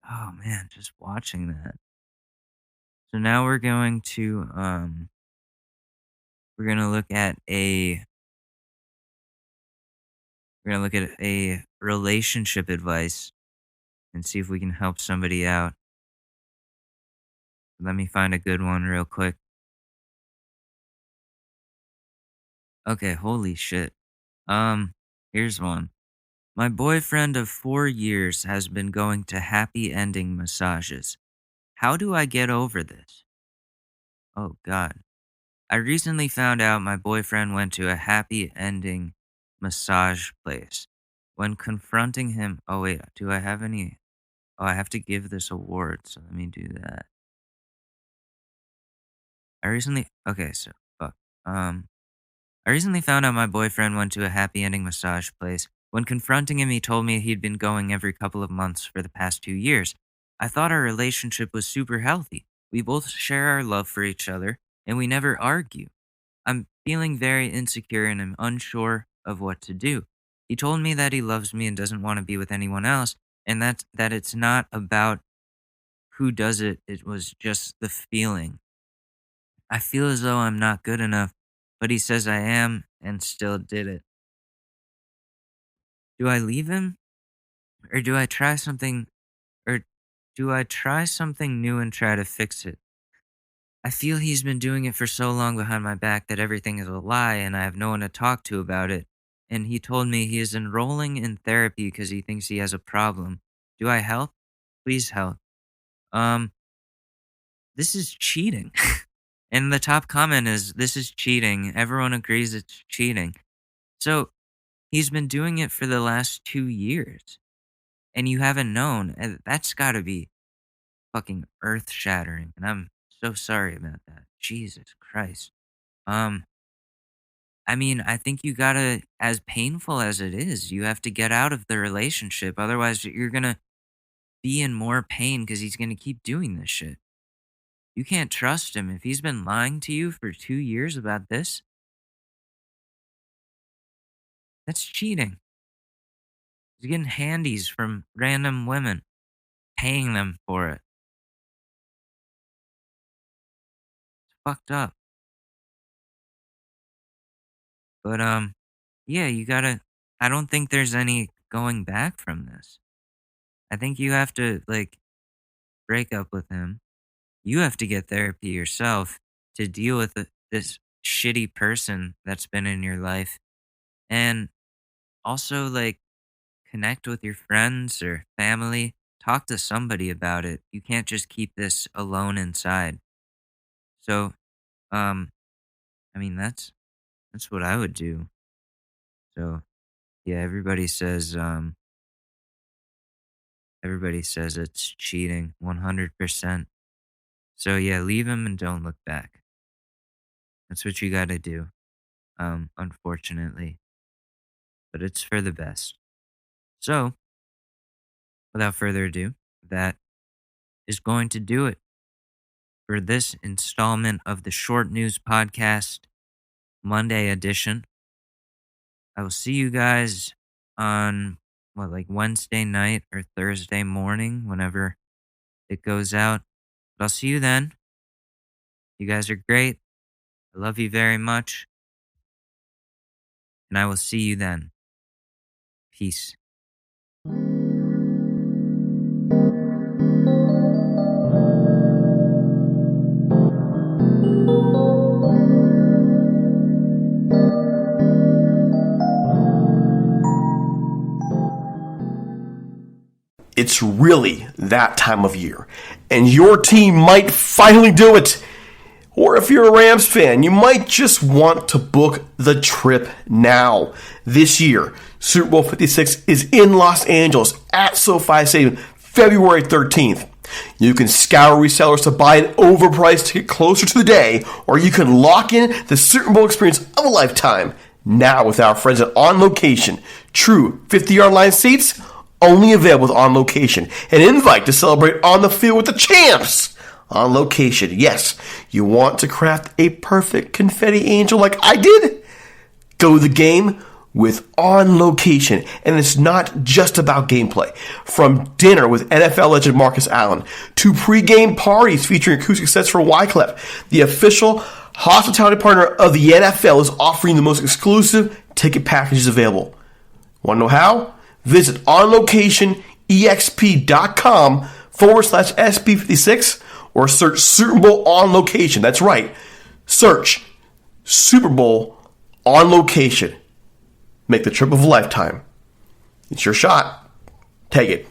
man, just watching that. So now we're going to, we're gonna look at a relationship advice and see if we can help somebody out. Let me find a good one real quick. Okay, holy shit. Here's one. My boyfriend of 4 years has been going to happy ending massages. How do I get over this? Oh God. I recently found out my boyfriend went to a happy ending massage place. When confronting him, oh wait, do I have any? Oh, I have to give this award, so let me do that. I recently found out my boyfriend went to a happy ending massage place. When confronting him, he told me he'd been going every couple of months for the past 2 years. I thought our relationship was super healthy. We both share our love for each other, and we never argue. I'm feeling very insecure and I'm unsure of what to do. He told me that he loves me and doesn't want to be with anyone else, and that it's not about who does it, it was just the feeling. I feel as though I'm not good enough, but he says I am and still did it. Do I leave him? Or do I try something new and try to fix it? I feel he's been doing it for so long behind my back that everything is a lie and I have no one to talk to about it. And he told me he is enrolling in therapy because he thinks he has a problem. Do I help? Please help. This is cheating. And the top comment is, this is cheating. Everyone agrees it's cheating. So he's been doing it for the last 2 years. And you haven't known. And that's got to be fucking earth-shattering. And I'm so sorry about that. Jesus Christ. I mean, I think you gotta, as painful as it is, you have to get out of the relationship. Otherwise, you're gonna be in more pain because he's gonna keep doing this shit. You can't trust him. If he's been lying to you for 2 years about this, that's cheating. He's getting handies from random women, paying them for it. It's fucked up. But, yeah, you gotta, I don't think there's any going back from this. I think you have to, break up with him. You have to get therapy yourself to deal with this shitty person that's been in your life. And also, connect with your friends or family. talk to somebody about it. You can't just keep this alone inside. So, I mean, that's what I would do. So, yeah, everybody says it's cheating, 100%. So yeah, leave him and don't look back. That's what you gotta do. Unfortunately. But it's for the best. So, without further ado, that is going to do it for this installment of the Short News Podcast, Monday edition. I will see you guys on Wednesday night or Thursday morning, whenever it goes out. But I'll see you then. You guys are great. I love you very much. And I will see you then. Peace. It's really that time of year, and your team might finally do it. Or if you're a Rams fan, you might just want to book the trip now. This year, Super Bowl 56 is in Los Angeles at SoFi Stadium, February 13th. You can scour resellers to buy an overpriced ticket closer to the day, or you can lock in the Super Bowl experience of a lifetime now with our friends at On Location. True 50-yard line seats, only available with On Location. An invite to celebrate on the field with the champs. On Location. Yes, you want to craft a perfect confetti angel like I did? Go to the game with On Location. And it's not just about gameplay. From dinner with NFL legend Marcus Allen to pregame parties featuring acoustic sets for Wyclef, the official hospitality partner of the NFL is offering the most exclusive ticket packages available. Want to know how? Visit onlocationexp.com/SB56 or search Super Bowl On Location. That's right. Search Super Bowl On Location. Make the trip of a lifetime. It's your shot. Take it.